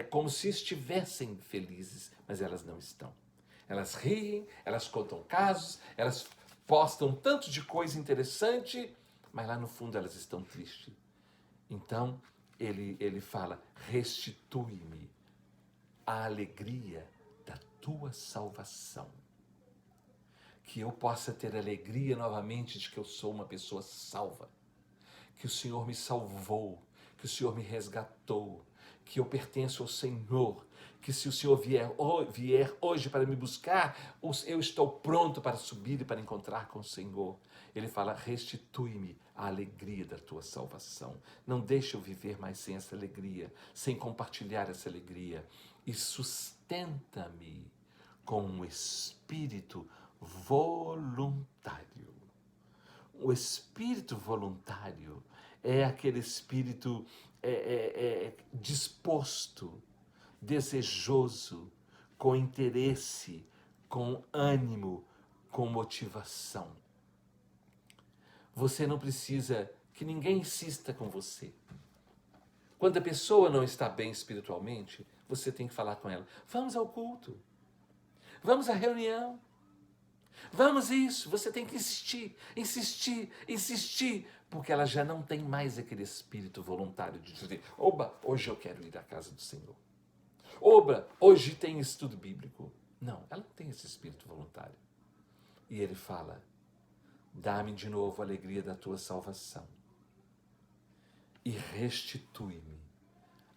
como se estivessem felizes, mas elas não estão. Elas riem, elas contam casos, elas postam tanto de coisa interessante, mas lá no fundo elas estão tristes. Então, ele fala, restitui-me a alegria da tua salvação. Que eu possa ter alegria novamente de que eu sou uma pessoa salva, que o Senhor me salvou, que o Senhor me resgatou, que eu pertenço ao Senhor, que se o Senhor vier hoje para me buscar, eu estou pronto para subir e para encontrar com o Senhor. Ele fala, restitui-me a alegria da tua salvação. Não deixe eu viver mais sem essa alegria, sem compartilhar essa alegria. E sustenta-me com um espírito voluntário. O espírito voluntário é aquele espírito disposto, desejoso, com interesse, com ânimo, com motivação. Você não precisa que ninguém insista com você. Quando a pessoa não está bem espiritualmente, você tem que falar com ela. Vamos ao culto. Vamos à reunião. Vamos isso. Você tem que insistir, porque ela já não tem mais aquele espírito voluntário de dizer, oba, hoje eu quero ir à casa do Senhor. Oba, hoje tem estudo bíblico. Não, ela não tem esse espírito voluntário. E ele fala, dá-me de novo a alegria da tua salvação e restitui-me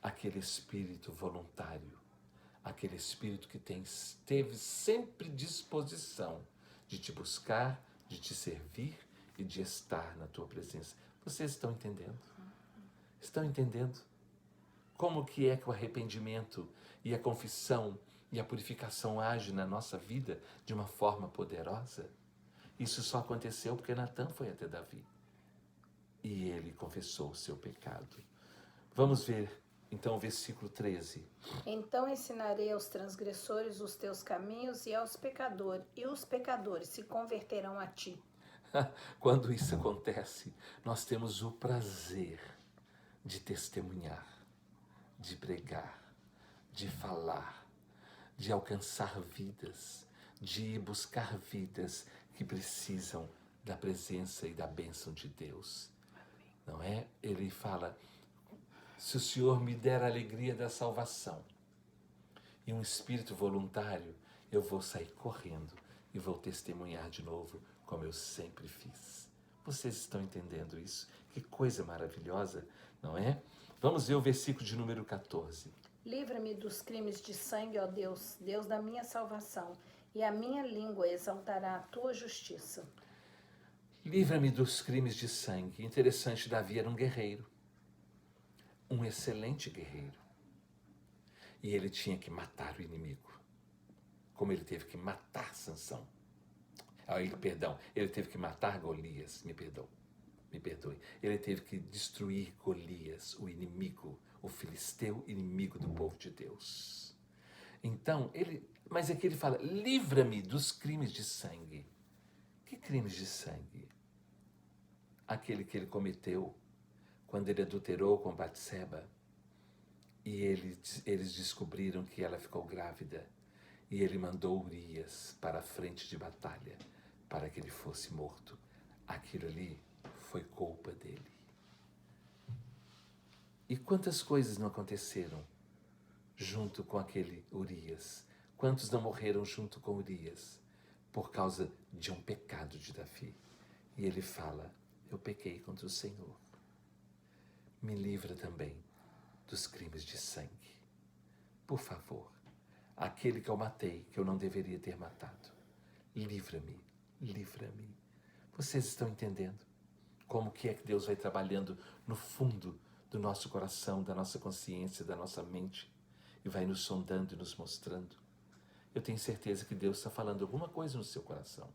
aquele espírito voluntário, aquele espírito que teve sempre disposição de te buscar, de te servir e de estar na tua presença. Vocês estão entendendo? Estão entendendo? Como que é que o arrependimento e a confissão e a purificação agem na nossa vida de uma forma poderosa? Isso só aconteceu porque Natan foi até Davi. E ele confessou o seu pecado. Vamos ver, então, o versículo 13.
Então ensinarei aos transgressores os teus caminhos e os pecadores se converterão a ti.
Quando isso acontece, nós temos o prazer de testemunhar, de pregar, de falar, de alcançar vidas, de ir buscar vidas que precisam da presença e da bênção de Deus. Não é? Ele fala, se o Senhor me der a alegria da salvação e um espírito voluntário, eu vou sair correndo e vou testemunhar de novo, como eu sempre fiz. Vocês estão entendendo isso? Que coisa maravilhosa, não é? Vamos ver o versículo de número 14.
Livra-me dos crimes de sangue, ó Deus, Deus da minha salvação, e a minha língua exaltará a tua justiça.
Livra-me dos crimes de sangue. Interessante, Davi era um guerreiro. Um excelente guerreiro. E ele tinha que matar o inimigo. Como ele teve que matar Sansão. Ele teve que matar Golias. Me perdoe. Ele teve que destruir Golias, o inimigo, o filisteu inimigo do povo de Deus. Então, mas aqui ele fala, livra-me dos crimes de sangue. Que crimes de sangue? Aquele que ele cometeu quando ele adulterou com Batseba e eles descobriram que ela ficou grávida e ele mandou Urias para a frente de batalha para que ele fosse morto. Aquilo ali foi culpa dele. E quantas coisas não aconteceram junto com aquele Urias? Quantos não morreram junto com Urias por causa de um pecado de Davi? E ele fala, eu pequei contra o Senhor. Me livra também dos crimes de sangue. Por favor, aquele que eu matei, que eu não deveria ter matado. Livra-me, livra-me. Vocês estão entendendo como que é que Deus vai trabalhando no fundo do nosso coração, da nossa consciência, da nossa mente e vai nos sondando e nos mostrando? Eu tenho certeza que Deus está falando alguma coisa no seu coração,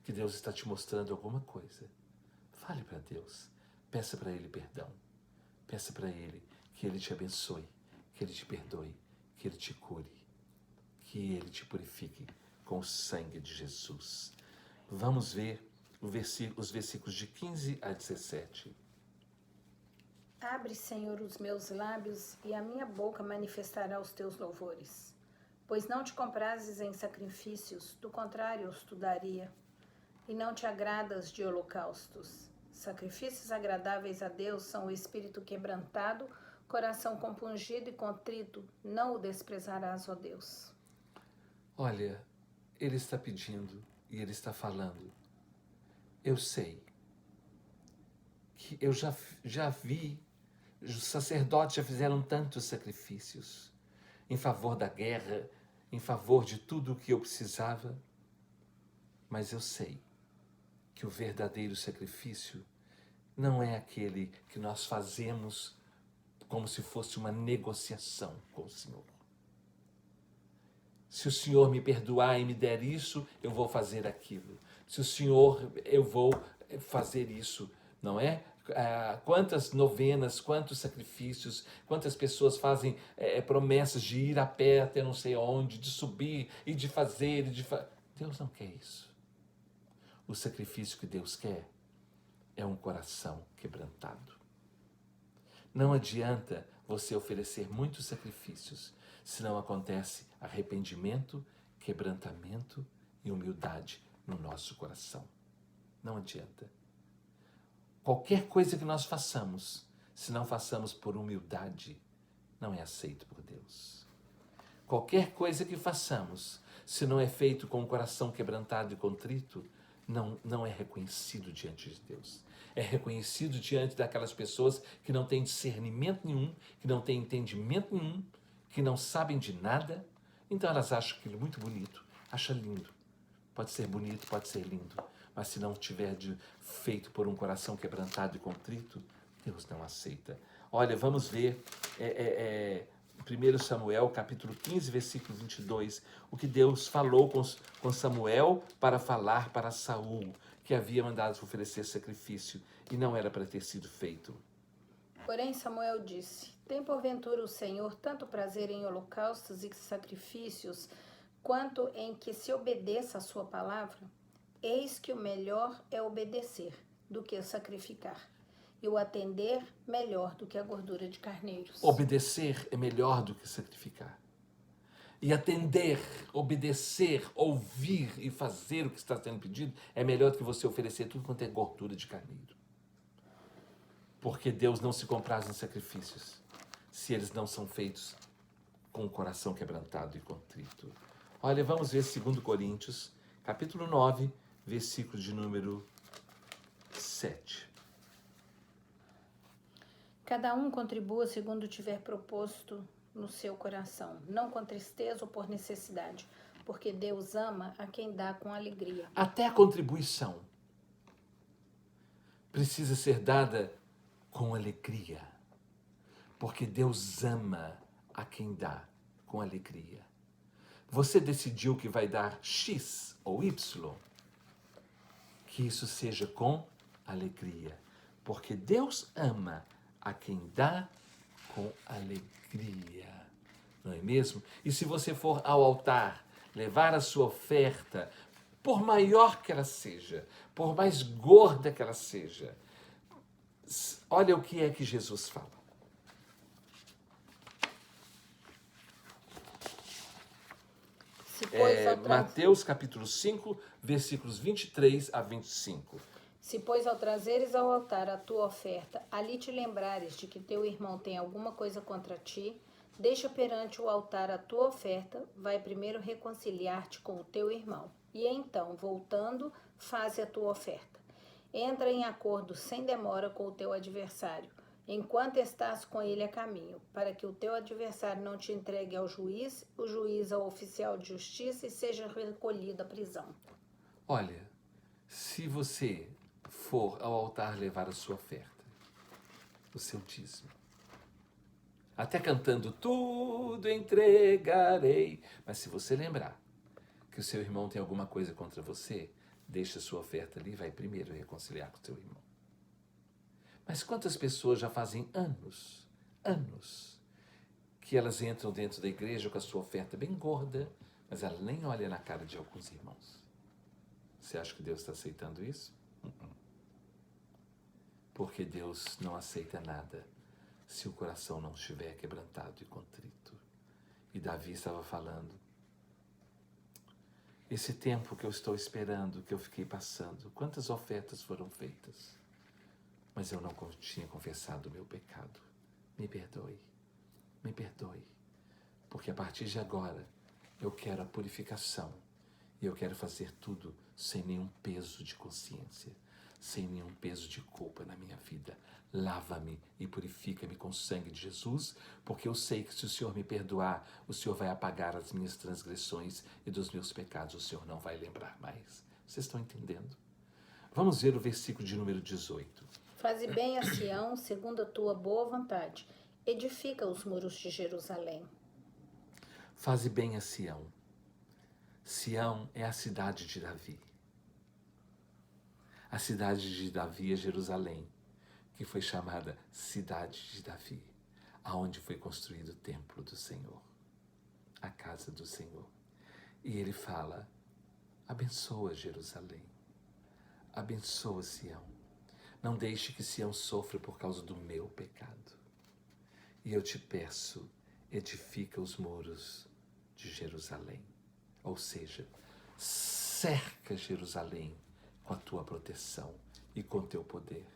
que Deus está te mostrando alguma coisa. Fale para Deus, peça para Ele perdão, peça para Ele que Ele te abençoe, que Ele te perdoe, que Ele te cure, que Ele te purifique com o sangue de Jesus. Vamos ver os versículos de 15 a 17.
Abre, Senhor, os meus lábios e a minha boca manifestará os teus louvores. Pois não te comprases em sacrifícios, do contrário os tu daria. E não te agradas de holocaustos. Sacrifícios agradáveis a Deus são o espírito quebrantado, coração compungido e contrito, não o desprezarás, ó Deus.
Olha, Ele está pedindo e Ele está falando. Eu sei que eu já vi, os sacerdotes já fizeram tantos sacrifícios em favor da guerra, em favor de tudo o que eu precisava, mas eu sei que o verdadeiro sacrifício não é aquele que nós fazemos como se fosse uma negociação com o Senhor. Se o Senhor me perdoar e me der isso, eu vou fazer aquilo. Se o Senhor, eu vou fazer isso, não é? Quantas novenas, quantos sacrifícios, quantas pessoas fazem promessas de ir a pé até não sei onde, de subir e de fazer. Deus não quer isso. O sacrifício que Deus quer é um coração quebrantado. Não adianta você oferecer muitos sacrifícios se não acontece arrependimento, quebrantamento e humildade no nosso coração. Não adianta. Qualquer coisa que nós façamos, se não façamos por humildade, não é aceito por Deus. Qualquer coisa que façamos, se não é feito com o coração quebrantado e contrito, não é reconhecido diante de Deus. É reconhecido diante daquelas pessoas que não têm discernimento nenhum, que não têm entendimento nenhum, que não sabem de nada. Então elas acham aquilo muito bonito, acham lindo. Pode ser bonito, pode ser lindo, mas se não tiver feito por um coração quebrantado e contrito, Deus não aceita. Olha, vamos ver 1 Samuel, capítulo 15, versículo 22, o que Deus falou com Samuel para falar para Saul, que havia mandado oferecer sacrifício e não era para ter sido feito.
Porém Samuel disse, tem porventura o Senhor tanto prazer em holocaustos e sacrifícios, quanto em que se obedeça a sua palavra? Eis que o melhor é obedecer do que sacrificar, e o atender melhor do que a gordura de carneiros.
Obedecer é melhor do que sacrificar. e atender, obedecer, ouvir e fazer o que está sendo pedido é melhor do que você oferecer tudo quanto é gordura de carneiro. Porque Deus não se compraz em sacrifícios se eles não são feitos com o coração quebrantado e contrito. Olha, vamos ver 2 Coríntios, capítulo 9, versículo de número 7.
Cada um contribua segundo tiver proposto no seu coração, não com tristeza ou por necessidade, porque Deus ama a quem dá com alegria.
Até a contribuição precisa ser dada com alegria, porque Deus ama a quem dá com alegria. Você decidiu que vai dar X ou Y, que isso seja com alegria, porque Deus ama a quem dá com alegria, não é mesmo? E se você for ao altar, levar a sua oferta, por maior que ela seja, por mais gorda que ela seja, olha o que é que Jesus fala. Mateus capítulo 5, versículos 23 a 25.
Se, pois, ao trazeres ao altar a tua oferta, ali te lembrares de que teu irmão tem alguma coisa contra ti, deixa perante o altar a tua oferta, vai primeiro reconciliar-te com o teu irmão, e então, voltando, faze a tua oferta. Entra em acordo sem demora com o teu adversário, enquanto estás com ele a caminho, para que o teu adversário não te entregue ao juiz, o juiz ao oficial de justiça e seja recolhido à prisão.
Olha, se você for ao altar levar a sua oferta, o seu dízimo, até cantando tudo entregarei, mas se você lembrar que o seu irmão tem alguma coisa contra você, deixa a sua oferta ali e vai primeiro reconciliar com o seu irmão. Mas quantas pessoas já fazem anos, que elas entram dentro da igreja com a sua oferta bem gorda, mas ela nem olha na cara de alguns irmãos. Você acha que Deus está aceitando isso? Porque Deus não aceita nada se o coração não estiver quebrantado e contrito. E Davi estava falando, esse tempo que eu estou esperando, que eu fiquei passando, quantas ofertas foram feitas? Mas eu não tinha confessado o meu pecado. Me perdoe, porque a partir de agora eu quero a purificação e eu quero fazer tudo sem nenhum peso de consciência, sem nenhum peso de culpa na minha vida. Lava-me e purifica-me com o sangue de Jesus, porque eu sei que se o Senhor me perdoar, o Senhor vai apagar as minhas transgressões e dos meus pecados o Senhor não vai lembrar mais. Vocês estão entendendo? Vamos ver o versículo de número 18.
Faze bem a Sião, segundo a tua boa vontade. Edifica os muros de Jerusalém.
Faze bem a Sião. Sião é a cidade de Davi. A cidade de Davi é Jerusalém, que foi chamada Cidade de Davi, aonde foi construído o templo do Senhor, a casa do Senhor. E ele fala, abençoa Jerusalém, abençoa Sião. Não deixe que Sião sofra por causa do meu pecado. E eu te peço, edifica os muros de Jerusalém. Ou seja, cerca Jerusalém com a tua proteção e com o teu poder.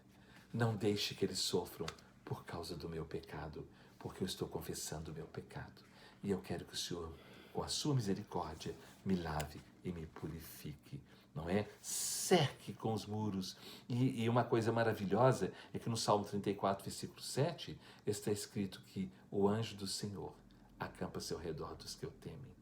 Não deixe que eles sofram por causa do meu pecado, porque eu estou confessando o meu pecado. E eu quero que o Senhor, com a sua misericórdia, me lave e me purifique. Não é? Cerque com os muros. E uma coisa maravilhosa é que no Salmo 34, versículo 7, está escrito que o anjo do Senhor acampa-se ao redor dos que o temem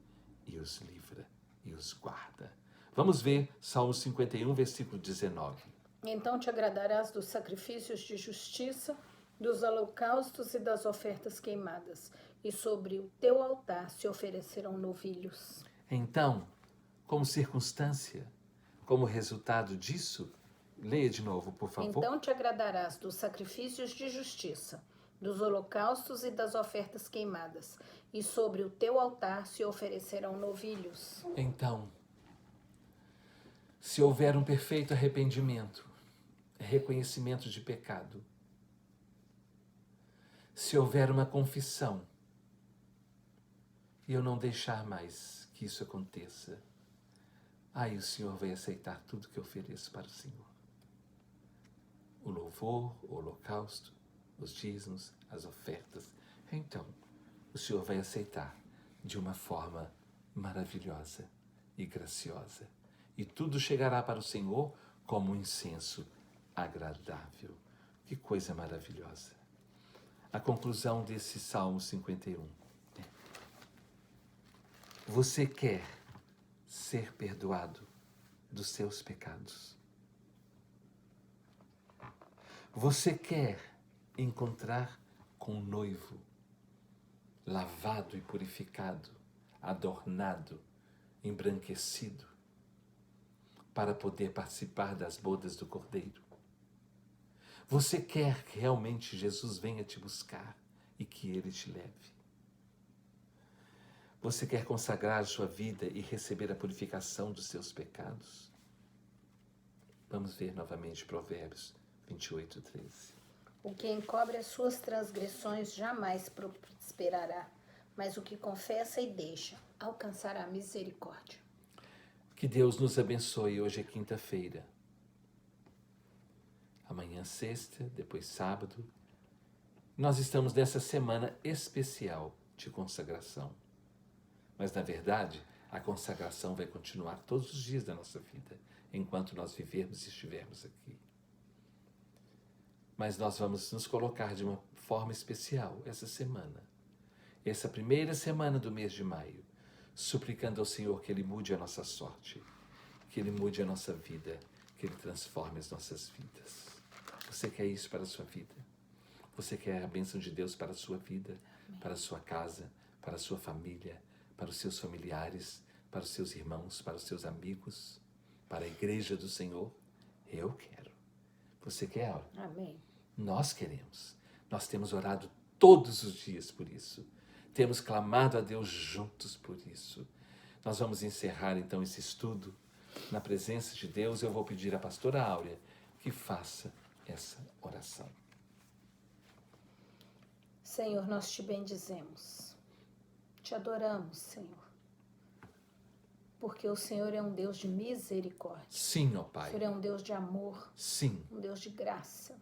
e os livra e os guarda. Vamos ver Salmo 51, versículo 19.
Então te agradarás dos sacrifícios de justiça, dos holocaustos e das ofertas queimadas, e sobre o teu altar se oferecerão novilhos.
Então, como circunstância, como resultado disso, leia de novo, por favor.
Então te agradarás dos sacrifícios de justiça, dos holocaustos e das ofertas queimadas, e sobre o teu altar se oferecerão novilhos.
Então, se houver um perfeito arrependimento, reconhecimento de pecado, se houver uma confissão e eu não deixar mais que isso aconteça, aí o Senhor vai aceitar tudo que eu ofereço para o Senhor. O louvor, o holocausto, os dízimos, as ofertas. Então, o Senhor vai aceitar de uma forma maravilhosa e graciosa. E tudo chegará para o Senhor como um incenso agradável. Que coisa maravilhosa. A conclusão desse Salmo 51. Você quer ser perdoado dos seus pecados? Você quer encontrar com um noivo lavado e purificado, adornado, embranquecido, para poder participar das bodas do Cordeiro? Você quer que realmente Jesus venha te buscar e que Ele te leve? Você quer consagrar a sua vida e receber a purificação dos seus pecados? Vamos ver novamente Provérbios 28:13.
O que encobre as suas transgressões jamais prosperará, mas o que confessa e deixa alcançará misericórdia.
Que Deus nos abençoe. Hoje é quinta-feira. Amanhã sexta, depois sábado. Nós estamos nessa semana especial de consagração. Mas, na verdade, a consagração vai continuar todos os dias da nossa vida, enquanto nós vivermos e estivermos aqui. Mas nós vamos nos colocar de uma forma especial essa semana, essa primeira semana do mês de maio, suplicando ao Senhor que Ele mude a nossa sorte, que Ele mude a nossa vida, que Ele transforme as nossas vidas. Você quer isso para a sua vida? Você quer a bênção de Deus para a sua vida, para a sua casa, para a sua família, para os seus familiares, para os seus irmãos, para os seus amigos, para a igreja do Senhor? Eu quero. Você quer?
Amém.
Nós queremos. Nós temos orado todos os dias por isso. Temos clamado a Deus juntos por isso. Nós vamos encerrar então esse estudo na presença de Deus. Eu vou pedir à pastora Áurea que faça essa oração.
Senhor, nós te bendizemos, te adoramos, Senhor, porque o Senhor é um Deus de misericórdia.
Sim, ó Pai.
O Senhor é um Deus de amor.
Sim.
Um Deus de graça.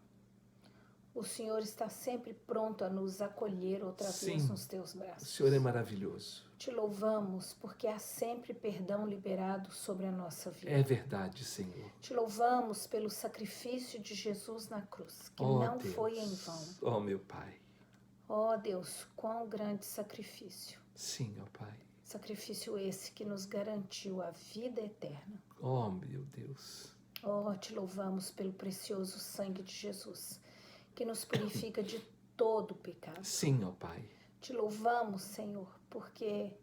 O Senhor está sempre pronto a nos acolher outra vez nos teus braços.
O Senhor é maravilhoso.
Te louvamos porque há sempre perdão liberado sobre a nossa vida.
É verdade, Senhor.
Te louvamos pelo sacrifício de Jesus na cruz, que não
Deus.
foi em vão.
Ó meu Pai.
Ó Deus, quão grande sacrifício.
Sim, ó Pai.
Sacrifício esse que nos garantiu a vida eterna.
Ó meu Deus.
Ó, te louvamos pelo precioso sangue de Jesus, que nos purifica de todo o pecado.
Sim, ó Pai.
Te louvamos, Senhor, porque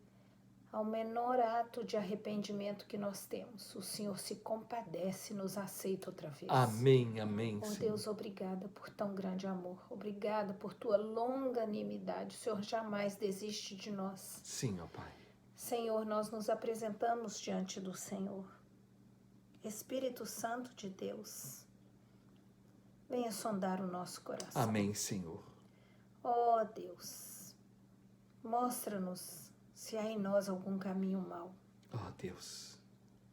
ao menor ato de arrependimento que nós temos, o Senhor se compadece e nos aceita outra vez.
Amém, amém,
Oh
Senhor.
Deus, obrigada por tão grande amor. Obrigada por tua longanimidade. O Senhor jamais desiste de nós.
Sim, ó Pai.
Senhor, nós nos apresentamos diante do Senhor. Espírito Santo de Deus, venha sondar o nosso coração.
Amém, Senhor.
Ó Deus, mostra-nos se há em nós algum caminho mau.
Ó Deus.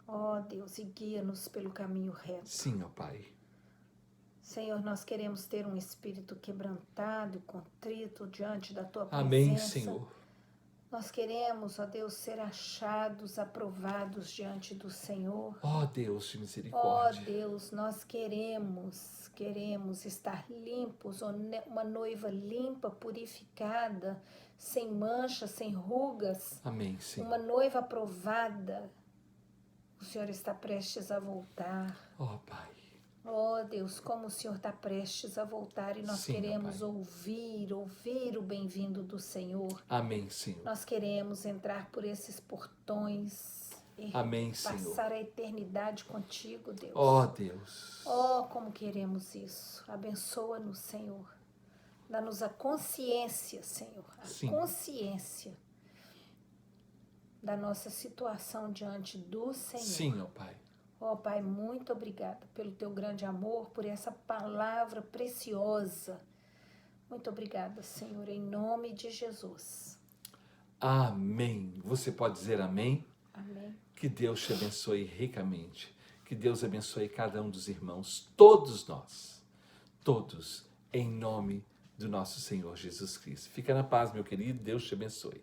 Ó Deus, e guia-nos pelo caminho reto.
Sim, ó Pai.
Senhor, nós queremos ter um espírito quebrantado e contrito diante da tua presença.
Amém, Senhor.
Nós queremos, ó Deus, ser achados, aprovados diante do Senhor.
Ó Deus de
Ó
misericórdia.
Deus, nós queremos estar limpos, uma noiva limpa, purificada, sem manchas, sem rugas.
Amém, Senhor.
Uma noiva aprovada. O Senhor está prestes a voltar.
Ó Pai.
Ó Deus, como o Senhor está prestes a voltar e nós
Sim,
queremos
Pai.
ouvir o bem-vindo do Senhor.
Amém, Senhor.
Nós queremos entrar por esses portões e
Amém, Senhor.
passar a eternidade contigo, Deus.
Ó Deus.
Oh, como queremos isso. Abençoa-nos, Senhor. Dá-nos a consciência, Senhor. A
Sim.
consciência da nossa situação diante do Senhor.
Sim, ó Pai.
Ó Pai, muito obrigada pelo teu grande amor, por essa palavra preciosa. Muito obrigada, Senhor, em nome de Jesus.
Amém. Você pode dizer amém?
Amém.
Que Deus te abençoe ricamente. Que Deus abençoe cada um dos irmãos, todos nós, todos, em nome do nosso Senhor Jesus Cristo. Fica na paz, meu querido. Deus te abençoe.